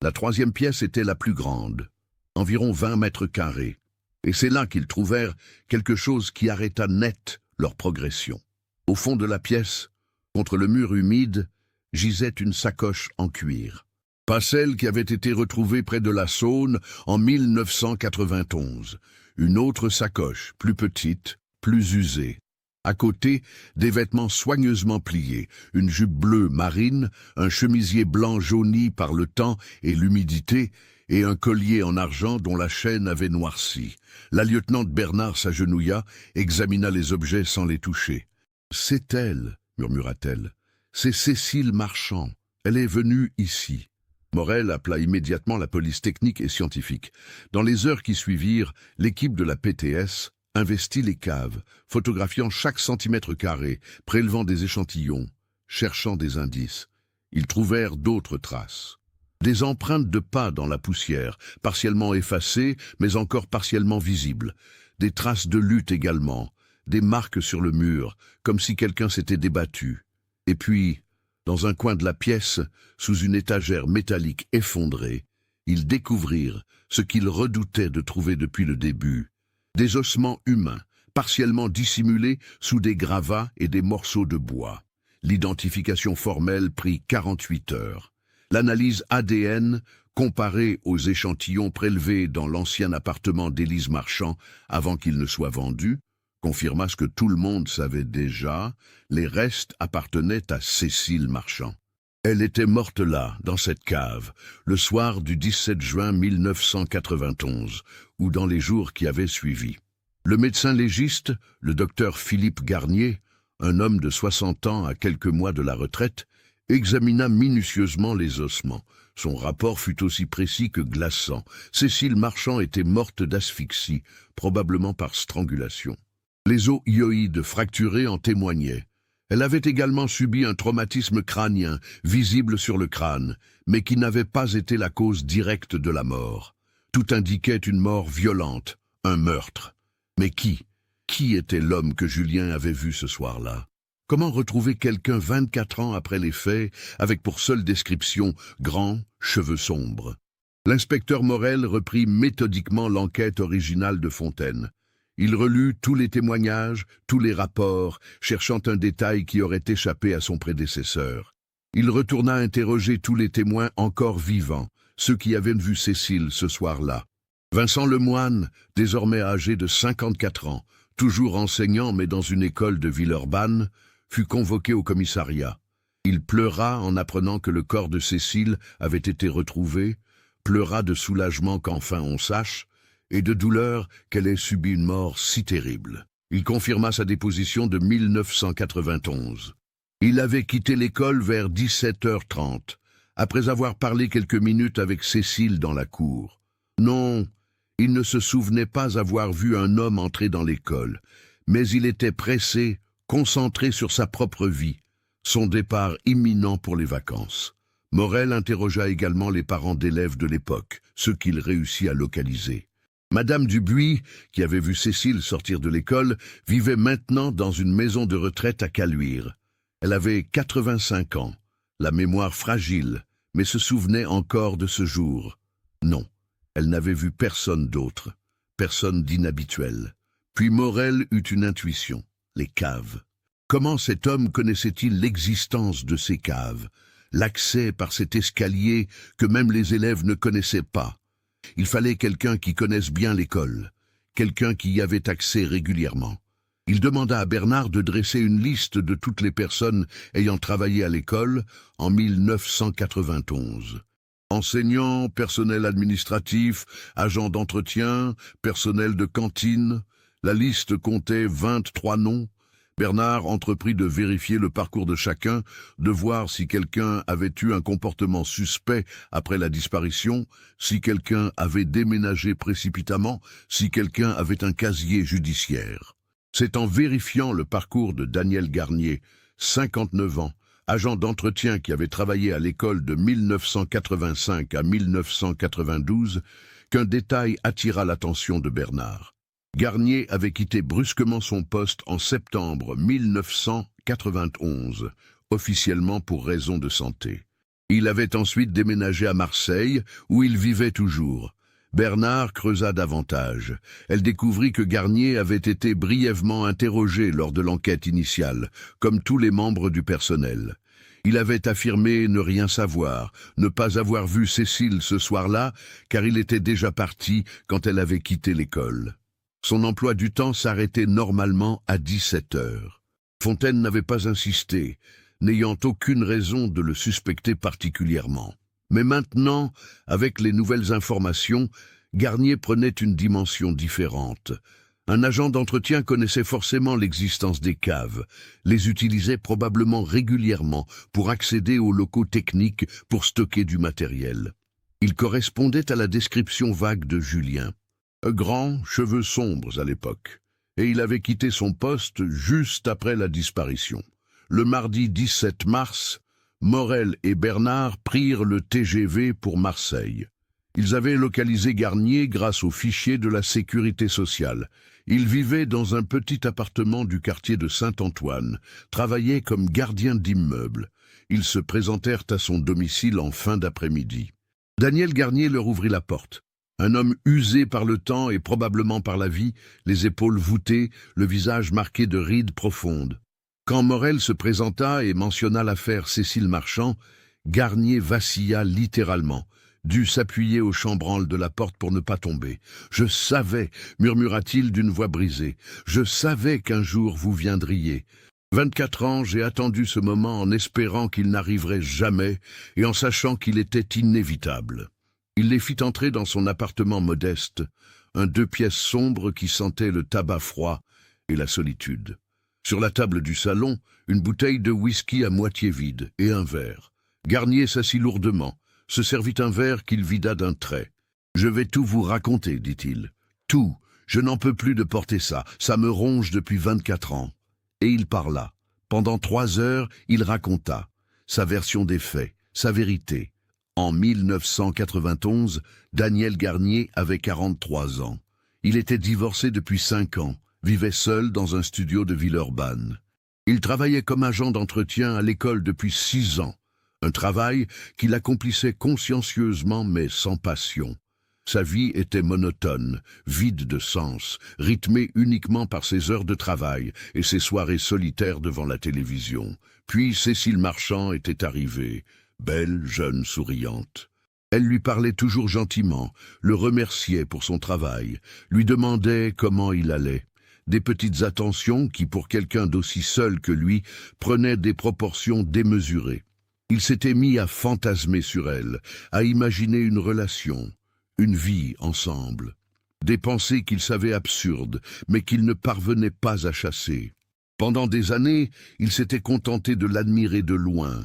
La troisième pièce était la plus grande, environ 20 mètres carrés, et c'est là qu'ils trouvèrent quelque chose qui arrêta net leur progression. Au fond de la pièce, contre le mur humide, gisait une sacoche en cuir. Pas celle qui avait été retrouvée près de la Saône en 1991. Une autre sacoche, plus petite, plus usée. À côté, des vêtements soigneusement pliés, une jupe bleue marine, un chemisier blanc jauni par le temps et l'humidité, et un collier en argent dont la chaîne avait noirci. La lieutenant Bernard s'agenouilla, examina les objets sans les toucher. « C'est elle, murmura-t-elle. C'est Cécile Marchand. Elle est venue ici. » Morel appela immédiatement la police technique et scientifique. Dans les heures qui suivirent, l'équipe de la PTS investit les caves, photographiant chaque centimètre carré, prélevant des échantillons, cherchant des indices. Ils trouvèrent d'autres traces. Des empreintes de pas dans la poussière, partiellement effacées, mais encore partiellement visibles. Des traces de lutte également, des marques sur le mur, comme si quelqu'un s'était débattu. Et puis, dans un coin de la pièce, sous une étagère métallique effondrée, ils découvrirent ce qu'ils redoutaient de trouver depuis le début. Des ossements humains, partiellement dissimulés sous des gravats et des morceaux de bois. L'identification formelle prit 48 heures. L'analyse ADN, comparée aux échantillons prélevés dans l'ancien appartement d'Élise Marchand avant qu'il ne soit vendu, confirma ce que tout le monde savait déjà, les restes appartenaient à Cécile Marchand. Elle était morte là, dans cette cave, le soir du 17 juin 1991, ou dans les jours qui avaient suivi. Le médecin légiste, le docteur Philippe Garnier, un homme de 60 ans à quelques mois de la retraite, examina minutieusement les ossements. Son rapport fut aussi précis que glaçant. Cécile Marchand était morte d'asphyxie, probablement par strangulation. Les os hyoïdes fracturés en témoignaient. Elle avait également subi un traumatisme crânien, visible sur le crâne, mais qui n'avait pas été la cause directe de la mort. Tout indiquait une mort violente, un meurtre. Mais qui était l'homme que Julien avait vu ce soir-là? Comment retrouver quelqu'un 24 ans après les faits, avec pour seule description grand, cheveux sombres? L'inspecteur Morel reprit méthodiquement l'enquête originale de Fontaine. Il relut tous les témoignages, tous les rapports, cherchant un détail qui aurait échappé à son prédécesseur. Il retourna interroger tous les témoins encore vivants, ceux qui avaient vu Cécile ce soir-là. Vincent Lemoine, désormais âgé de 54 ans, toujours enseignant mais dans une école de Villeurbanne, fut convoqué au commissariat. Il pleura en apprenant que le corps de Cécile avait été retrouvé, pleura de soulagement qu'enfin on sache, et de douleur qu'elle ait subi une mort si terrible. Il confirma sa déposition de 1991. Il avait quitté l'école vers 17h30, après avoir parlé quelques minutes avec Cécile dans la cour. Non, il ne se souvenait pas avoir vu un homme entrer dans l'école, mais il était pressé, concentré sur sa propre vie, son départ imminent pour les vacances. Morel interrogea également les parents d'élèves de l'époque, ceux qu'il réussit à localiser. Madame Dubuis, qui avait vu Cécile sortir de l'école, vivait maintenant dans une maison de retraite à Caluire. Elle avait 85 ans, la mémoire fragile, mais se souvenait encore de ce jour. Non, elle n'avait vu personne d'autre, personne d'inhabituel. Puis Morel eut une intuition, les caves. Comment cet homme connaissait-il l'existence de ces caves, l'accès par cet escalier que même les élèves ne connaissaient pas? Il fallait quelqu'un qui connaisse bien l'école, quelqu'un qui y avait accès régulièrement. Il demanda à Bernard de dresser une liste de toutes les personnes ayant travaillé à l'école en 1991. Enseignants, personnel administratif, agents d'entretien, personnel de cantine. La liste comptait 23 noms. Bernard entreprit de vérifier le parcours de chacun, de voir si quelqu'un avait eu un comportement suspect après la disparition, si quelqu'un avait déménagé précipitamment, si quelqu'un avait un casier judiciaire. C'est en vérifiant le parcours de Daniel Garnier, 59 ans, agent d'entretien qui avait travaillé à l'école de 1985 à 1992, qu'un détail attira l'attention de Bernard. Garnier avait quitté brusquement son poste en septembre 1991, officiellement pour raison de santé. Il avait ensuite déménagé à Marseille, où il vivait toujours. Bernard creusa davantage. Elle découvrit que Garnier avait été brièvement interrogé lors de l'enquête initiale, comme tous les membres du personnel. Il avait affirmé ne rien savoir, ne pas avoir vu Cécile ce soir-là, car il était déjà parti quand elle avait quitté l'école. Son emploi du temps s'arrêtait normalement à 17 heures. Fontaine n'avait pas insisté, n'ayant aucune raison de le suspecter particulièrement. Mais maintenant, avec les nouvelles informations, Garnier prenait une dimension différente. Un agent d'entretien connaissait forcément l'existence des caves, les utilisait probablement régulièrement pour accéder aux locaux techniques pour stocker du matériel. Il correspondait à la description vague de Julien. Grand, cheveux sombres à l'époque, et il avait quitté son poste juste après la disparition. Le mardi 17 mars, Morel et Bernard prirent le TGV pour Marseille. Ils avaient localisé Garnier grâce au fichier de la sécurité sociale. Il vivait dans un petit appartement du quartier de Saint-Antoine, travaillait comme gardien d'immeuble. Ils se présentèrent à son domicile en fin d'après-midi. Daniel Garnier leur ouvrit la porte. Un homme usé par le temps et probablement par la vie, les épaules voûtées, le visage marqué de rides profondes. Quand Morel se présenta et mentionna l'affaire Cécile Marchand, Garnier vacilla littéralement, dut s'appuyer au chambranle de la porte pour ne pas tomber. « Je savais, murmura-t-il d'une voix brisée, je savais qu'un jour vous viendriez. 24 ans, j'ai attendu ce moment en espérant qu'il n'arriverait jamais et en sachant qu'il était inévitable. » Il les fit entrer dans son appartement modeste, un 2 pièces sombre qui sentait le tabac froid et la solitude. Sur la table du salon, une bouteille de whisky à moitié vide et un verre. Garnier s'assit lourdement, se servit un verre qu'il vida d'un trait. « Je vais tout vous raconter, dit-il. Tout. Je n'en peux plus de porter ça. Ça me ronge depuis 24 ans. » Et il parla. Pendant 3 heures, il raconta sa version des faits, sa vérité. En 1991, Daniel Garnier avait 43 ans. Il était divorcé depuis 5 ans, vivait seul dans un studio de Villeurbanne. Il travaillait comme agent d'entretien à l'école depuis 6 ans, un travail qu'il accomplissait consciencieusement mais sans passion. Sa vie était monotone, vide de sens, rythmée uniquement par ses heures de travail et ses soirées solitaires devant la télévision. Puis Cécile Marchand était arrivée, belle, jeune, souriante. Elle lui parlait toujours gentiment, le remerciait pour son travail, lui demandait comment il allait. Des petites attentions qui, pour quelqu'un d'aussi seul que lui, prenaient des proportions démesurées. Il s'était mis à fantasmer sur elle, à imaginer une relation, une vie ensemble. Des pensées qu'il savait absurdes, mais qu'il ne parvenait pas à chasser. Pendant des années, il s'était contenté de l'admirer de loin,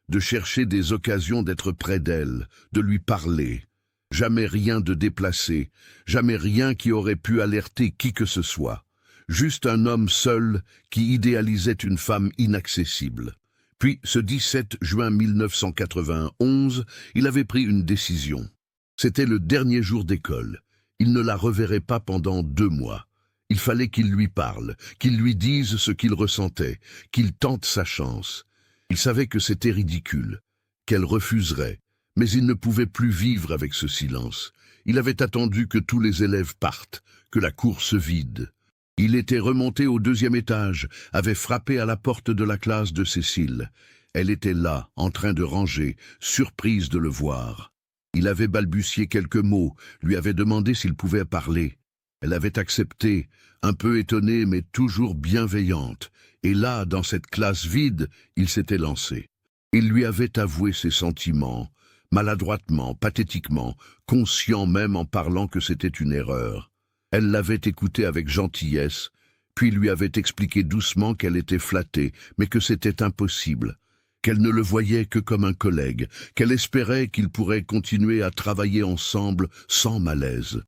de chercher des occasions d'être près d'elle, de lui parler. Jamais rien de déplacé, jamais rien qui aurait pu alerter qui que ce soit. Juste un homme seul qui idéalisait une femme inaccessible. Puis, ce 17 juin 1991, il avait pris une décision. C'était le dernier jour d'école. Il ne la reverrait pas pendant 2 mois. Il fallait qu'il lui parle, qu'il lui dise ce qu'il ressentait, qu'il tente sa chance. Il savait que c'était ridicule, qu'elle refuserait, mais il ne pouvait plus vivre avec ce silence. Il avait attendu que tous les élèves partent, que la cour se vide. Il était remonté au 2e étage, avait frappé à la porte de la classe de Cécile. Elle était là, en train de ranger, surprise de le voir. Il avait balbutié quelques mots, lui avait demandé s'il pouvait parler. Elle avait accepté, un peu étonnée mais toujours bienveillante. Et là, dans cette classe vide, il s'était lancé. Il lui avait avoué ses sentiments, maladroitement, pathétiquement, conscient même en parlant que c'était une erreur. Elle l'avait écouté avec gentillesse, puis lui avait expliqué doucement qu'elle était flattée, mais que c'était impossible, qu'elle ne le voyait que comme un collègue, qu'elle espérait qu'ils pourraient continuer à travailler ensemble sans malaise.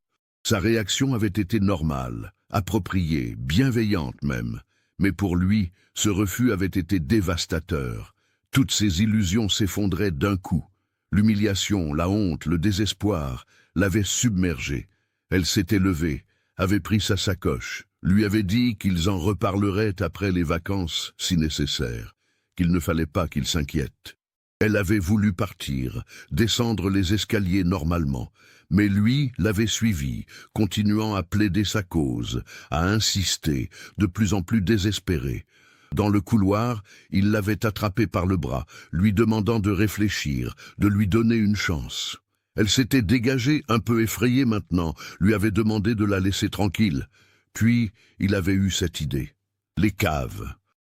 Sa réaction avait été normale, appropriée, bienveillante même. Mais pour lui, ce refus avait été dévastateur. Toutes ses illusions s'effondraient d'un coup. L'humiliation, la honte, le désespoir l'avaient submergée. Elle s'était levée, avait pris sa sacoche, lui avait dit qu'ils en reparleraient après les vacances, si nécessaire, qu'il ne fallait pas qu'il s'inquiète. Elle avait voulu partir, descendre les escaliers normalement, mais lui l'avait suivie, continuant à plaider sa cause, à insister, de plus en plus désespéré. Dans le couloir, il l'avait attrapée par le bras, lui demandant de réfléchir, de lui donner une chance. Elle s'était dégagée, un peu effrayée maintenant, lui avait demandé de la laisser tranquille. Puis, il avait eu cette idée. Les caves.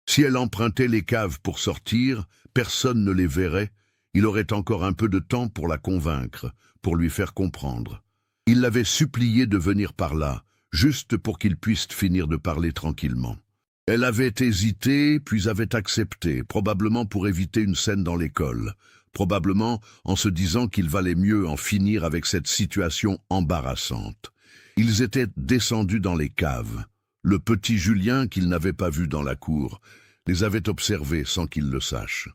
Si elle empruntait les caves pour sortir, personne ne les verrait. Il aurait encore un peu de temps pour la convaincre, pour lui faire comprendre. Il l'avait supplié de venir par là, juste pour qu'ils puissent finir de parler tranquillement. Elle avait hésité, puis avait accepté, probablement pour éviter une scène dans l'école, probablement en se disant qu'il valait mieux en finir avec cette situation embarrassante. Ils étaient descendus dans les caves. Le petit Julien, qu'il n'avait pas vu dans la cour, les avait observés sans qu'il le sache.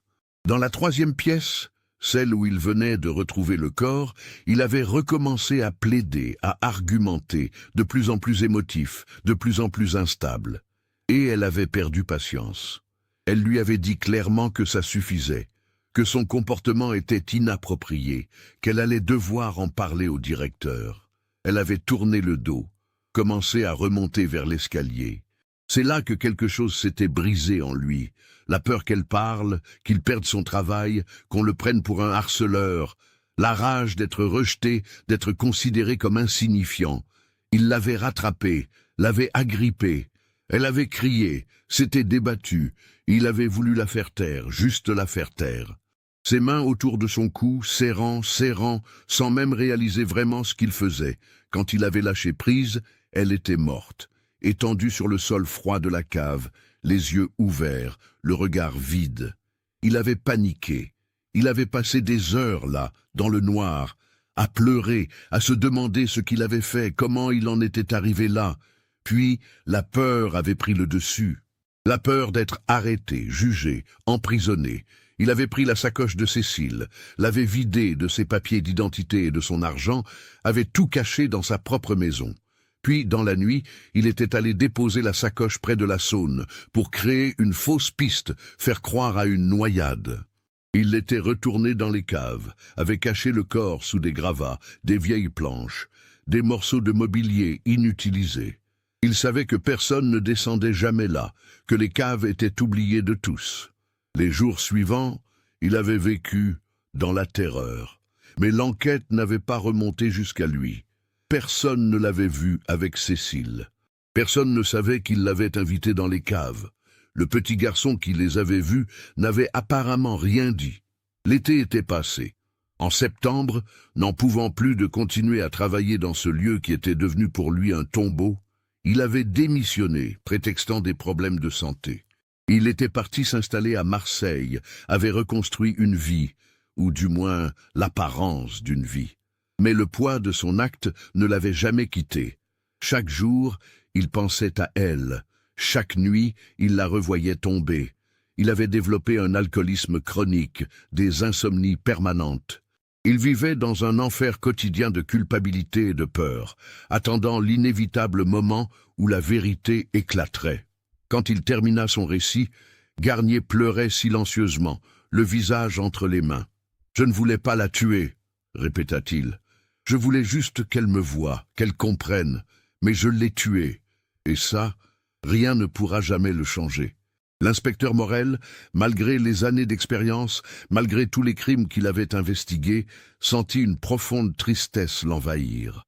Dans la 3e pièce, celle où il venait de retrouver le corps, il avait recommencé à plaider, à argumenter, de plus en plus émotif, de plus en plus instable. Et elle avait perdu patience. Elle lui avait dit clairement que ça suffisait, que son comportement était inapproprié, qu'elle allait devoir en parler au directeur. Elle avait tourné le dos, commencé à remonter vers l'escalier. C'est là que quelque chose s'était brisé en lui, la peur qu'elle parle, qu'il perde son travail, qu'on le prenne pour un harceleur, la rage d'être rejeté, d'être considéré comme insignifiant. Il l'avait rattrapée, l'avait agrippée. Elle avait crié, s'était débattue, il avait voulu la faire taire, juste la faire taire. Ses mains autour de son cou, serrant, sans même réaliser vraiment ce qu'il faisait, Quand il avait lâché prise, elle était morte, étendue sur le sol froid de la cave, les yeux ouverts, le regard vide. Il avait paniqué. Il avait passé des heures là, dans le noir, à pleurer, à se demander ce qu'il avait fait, comment il en était arrivé là. Puis, la peur avait pris le dessus. La peur d'être arrêté, jugé, emprisonné. Il avait pris la sacoche de Cécile, l'avait vidée de ses papiers d'identité et de son argent, avait tout caché dans sa propre maison. Puis, dans la nuit, il était allé déposer la sacoche près de la Saône pour créer une fausse piste, faire croire à une noyade. Il était retourné dans les caves, avait caché le corps sous des gravats, des vieilles planches, des morceaux de mobilier inutilisés. Il savait que personne ne descendait jamais là, que les caves étaient oubliées de tous. Les jours suivants, il avait vécu dans la terreur. Mais l'enquête n'avait pas remonté jusqu'à lui. Personne ne l'avait vu avec Cécile. Personne ne savait qu'il l'avait invité dans les caves. Le petit garçon qui les avait vus n'avait apparemment rien dit. L'été était passé. En septembre, n'en pouvant plus de continuer à travailler dans ce lieu qui était devenu pour lui un tombeau, il avait démissionné, prétextant des problèmes de santé. Il était parti s'installer à Marseille, avait reconstruit une vie, ou du moins l'apparence d'une vie. Mais le poids de son acte ne l'avait jamais quitté. Chaque jour, il pensait à elle. Chaque nuit, il la revoyait tomber. Il avait développé un alcoolisme chronique, des insomnies permanentes. Il vivait dans un enfer quotidien de culpabilité et de peur, attendant l'inévitable moment où la vérité éclaterait. Quand il termina son récit, Garnier pleurait silencieusement, le visage entre les mains. « Je ne voulais pas la tuer », répéta-t-il. « Je voulais juste qu'elle me voie, qu'elle comprenne, mais je l'ai tuée. Et ça, rien ne pourra jamais le changer. » L'inspecteur Morel, malgré les années d'expérience, malgré tous les crimes qu'il avait investigués, sentit une profonde tristesse l'envahir.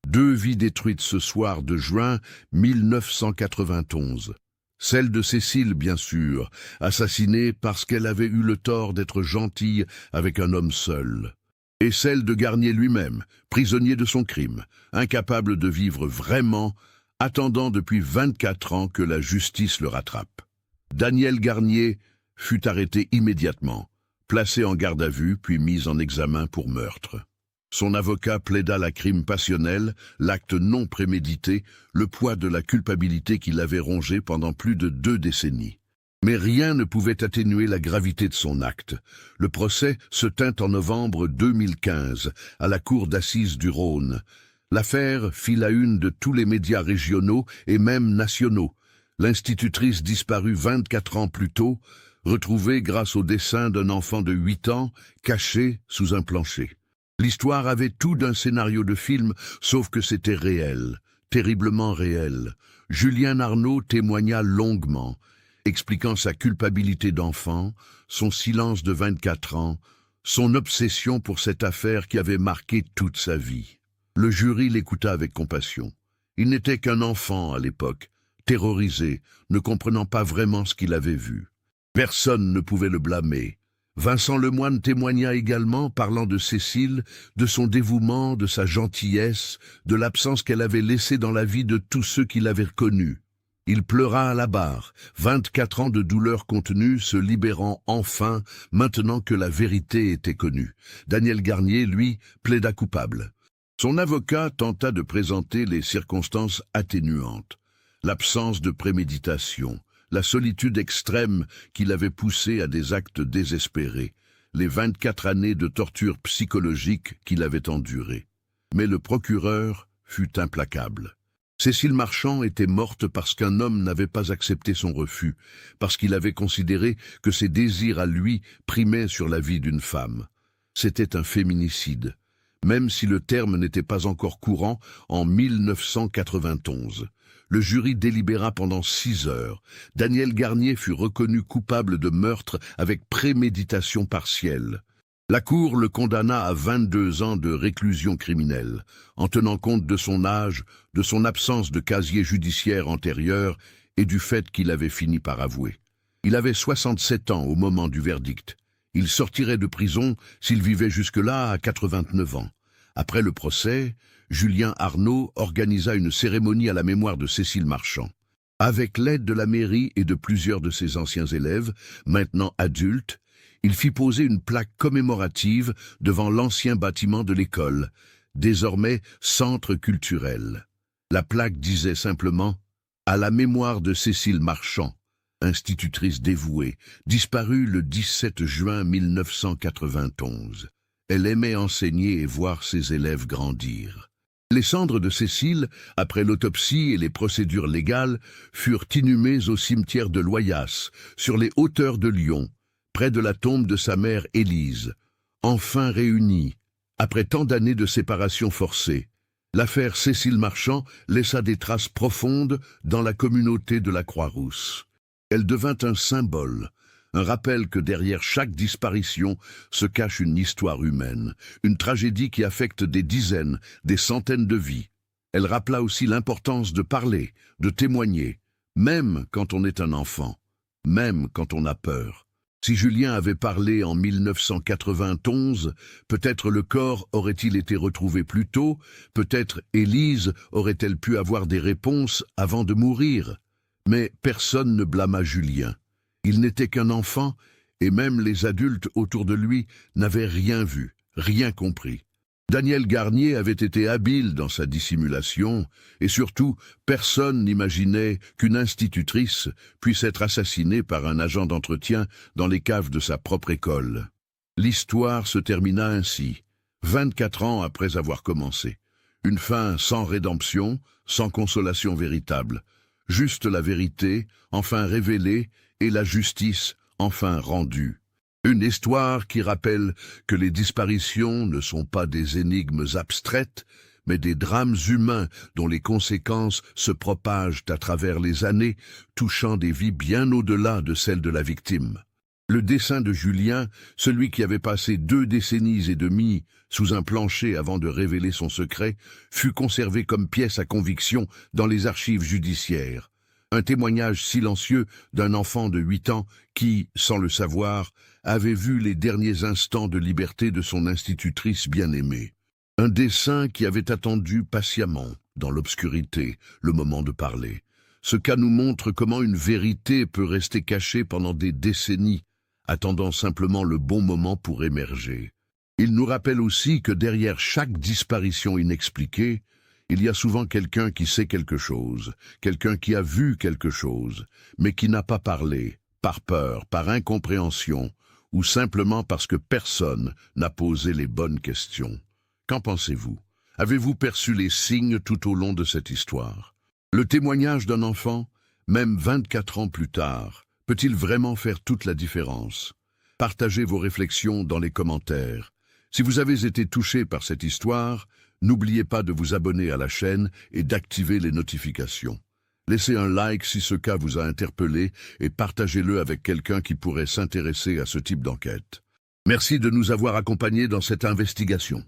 2 vies détruites ce soir de juin 1991. Celle de Cécile, bien sûr, assassinée parce qu'elle avait eu le tort d'être gentille avec un homme seul. Et celle de Garnier lui-même, prisonnier de son crime, incapable de vivre vraiment, attendant depuis 24 ans que la justice le rattrape. Daniel Garnier fut arrêté immédiatement, placé en garde à vue puis mis en examen pour meurtre. Son avocat plaida la crime passionnel, l'acte non prémédité, le poids de la culpabilité qui l'avait rongé pendant plus de 2 décennies. Mais rien ne pouvait atténuer la gravité de son acte. Le procès se tint en novembre 2015, à la cour d'assises du Rhône. L'affaire fit la une de tous les médias régionaux et même nationaux. L'institutrice disparue 24 ans plus tôt, retrouvée grâce au dessin d'un enfant de 8 ans, caché sous un plancher. L'histoire avait tout d'un scénario de film, sauf que c'était réel, terriblement réel. Julien Arnaud témoigna longuement, expliquant sa culpabilité d'enfant, son silence de 24 ans, son obsession pour cette affaire qui avait marqué toute sa vie. Le jury l'écouta avec compassion. Il n'était qu'un enfant à l'époque, terrorisé, ne comprenant pas vraiment ce qu'il avait vu. Personne ne pouvait le blâmer. Vincent Lemoine témoigna également, parlant de Cécile, de son dévouement, de sa gentillesse, de l'absence qu'elle avait laissée dans la vie de tous ceux qui l'avaient connue. Il pleura à la barre, 24 ans de douleur contenue se libérant enfin, maintenant que la vérité était connue. Daniel Garnier, lui, plaida coupable. Son avocat tenta de présenter les circonstances atténuantes. L'absence de préméditation, la solitude extrême qui l'avait poussé à des actes désespérés, les 24 années de torture psychologique qu'il avait endurées. Mais le procureur fut implacable. Cécile Marchand était morte parce qu'un homme n'avait pas accepté son refus, parce qu'il avait considéré que ses désirs à lui primaient sur la vie d'une femme. C'était un féminicide, même si le terme n'était pas encore courant en 1991. Le jury délibéra pendant 6 heures. Daniel Garnier fut reconnu coupable de meurtre avec préméditation partielle. La Cour le condamna à 22 ans de réclusion criminelle, en tenant compte de son âge, de son absence de casier judiciaire antérieur et du fait qu'il avait fini par avouer. Il avait 67 ans au moment du verdict. Il sortirait de prison s'il vivait jusque-là à 89 ans. Après le procès, Julien Arnaud organisa une cérémonie à la mémoire de Cécile Marchand. Avec l'aide de la mairie et de plusieurs de ses anciens élèves, maintenant adultes, il fit poser une plaque commémorative devant l'ancien bâtiment de l'école, désormais centre culturel. La plaque disait simplement « À la mémoire de Cécile Marchand, institutrice dévouée, disparue le 17 juin 1991. Elle aimait enseigner et voir ses élèves grandir. » Les cendres de Cécile, après l'autopsie et les procédures légales, furent inhumées au cimetière de Loyasse, sur les hauteurs de Lyon, près de la tombe de sa mère Élise. Enfin réunis, après tant d'années de séparation forcée, l'affaire Cécile Marchand laissa des traces profondes dans la communauté de la Croix-Rousse. Elle devint un symbole, un rappel que derrière chaque disparition se cache une histoire humaine, une tragédie qui affecte des dizaines, des centaines de vies. Elle rappela aussi l'importance de parler, de témoigner, même quand on est un enfant, même quand on a peur. Si Julien avait parlé en 1991, peut-être le corps aurait-il été retrouvé plus tôt, peut-être Élise aurait-elle pu avoir des réponses avant de mourir. Mais personne ne blâma Julien. Il n'était qu'un enfant, et même les adultes autour de lui n'avaient rien vu, rien compris. Daniel Garnier avait été habile dans sa dissimulation, et surtout, personne n'imaginait qu'une institutrice puisse être assassinée par un agent d'entretien dans les caves de sa propre école. L'histoire se termina ainsi, 24 ans après avoir commencé. Une fin sans rédemption, sans consolation véritable. Juste la vérité, enfin révélée, et la justice, enfin rendue. Une histoire qui rappelle que les disparitions ne sont pas des énigmes abstraites, mais des drames humains dont les conséquences se propagent à travers les années, touchant des vies bien au-delà de celles de la victime. Le dessin de Julien, celui qui avait passé 2 décennies et demie sous un plancher avant de révéler son secret, fut conservé comme pièce à conviction dans les archives judiciaires. Un témoignage silencieux d'un enfant de 8 ans qui, sans le savoir, avait vu les derniers instants de liberté de son institutrice bien-aimée. Un dessin qui avait attendu patiemment, dans l'obscurité, le moment de parler. Ce cas nous montre comment une vérité peut rester cachée pendant des décennies, attendant simplement le bon moment pour émerger. Il nous rappelle aussi que derrière chaque disparition inexpliquée, il y a souvent quelqu'un qui sait quelque chose, quelqu'un qui a vu quelque chose, mais qui n'a pas parlé, par peur, par incompréhension, ou simplement parce que personne n'a posé les bonnes questions. Qu'en pensez-vous? Avez-vous perçu les signes tout au long de cette histoire? Le témoignage d'un enfant, même 24 ans plus tard, peut-il vraiment faire toute la différence? Partagez vos réflexions dans les commentaires. Si vous avez été touché par cette histoire, n'oubliez pas de vous abonner à la chaîne et d'activer les notifications. Laissez un like si ce cas vous a interpellé et partagez-le avec quelqu'un qui pourrait s'intéresser à ce type d'enquête. Merci de nous avoir accompagnés dans cette investigation.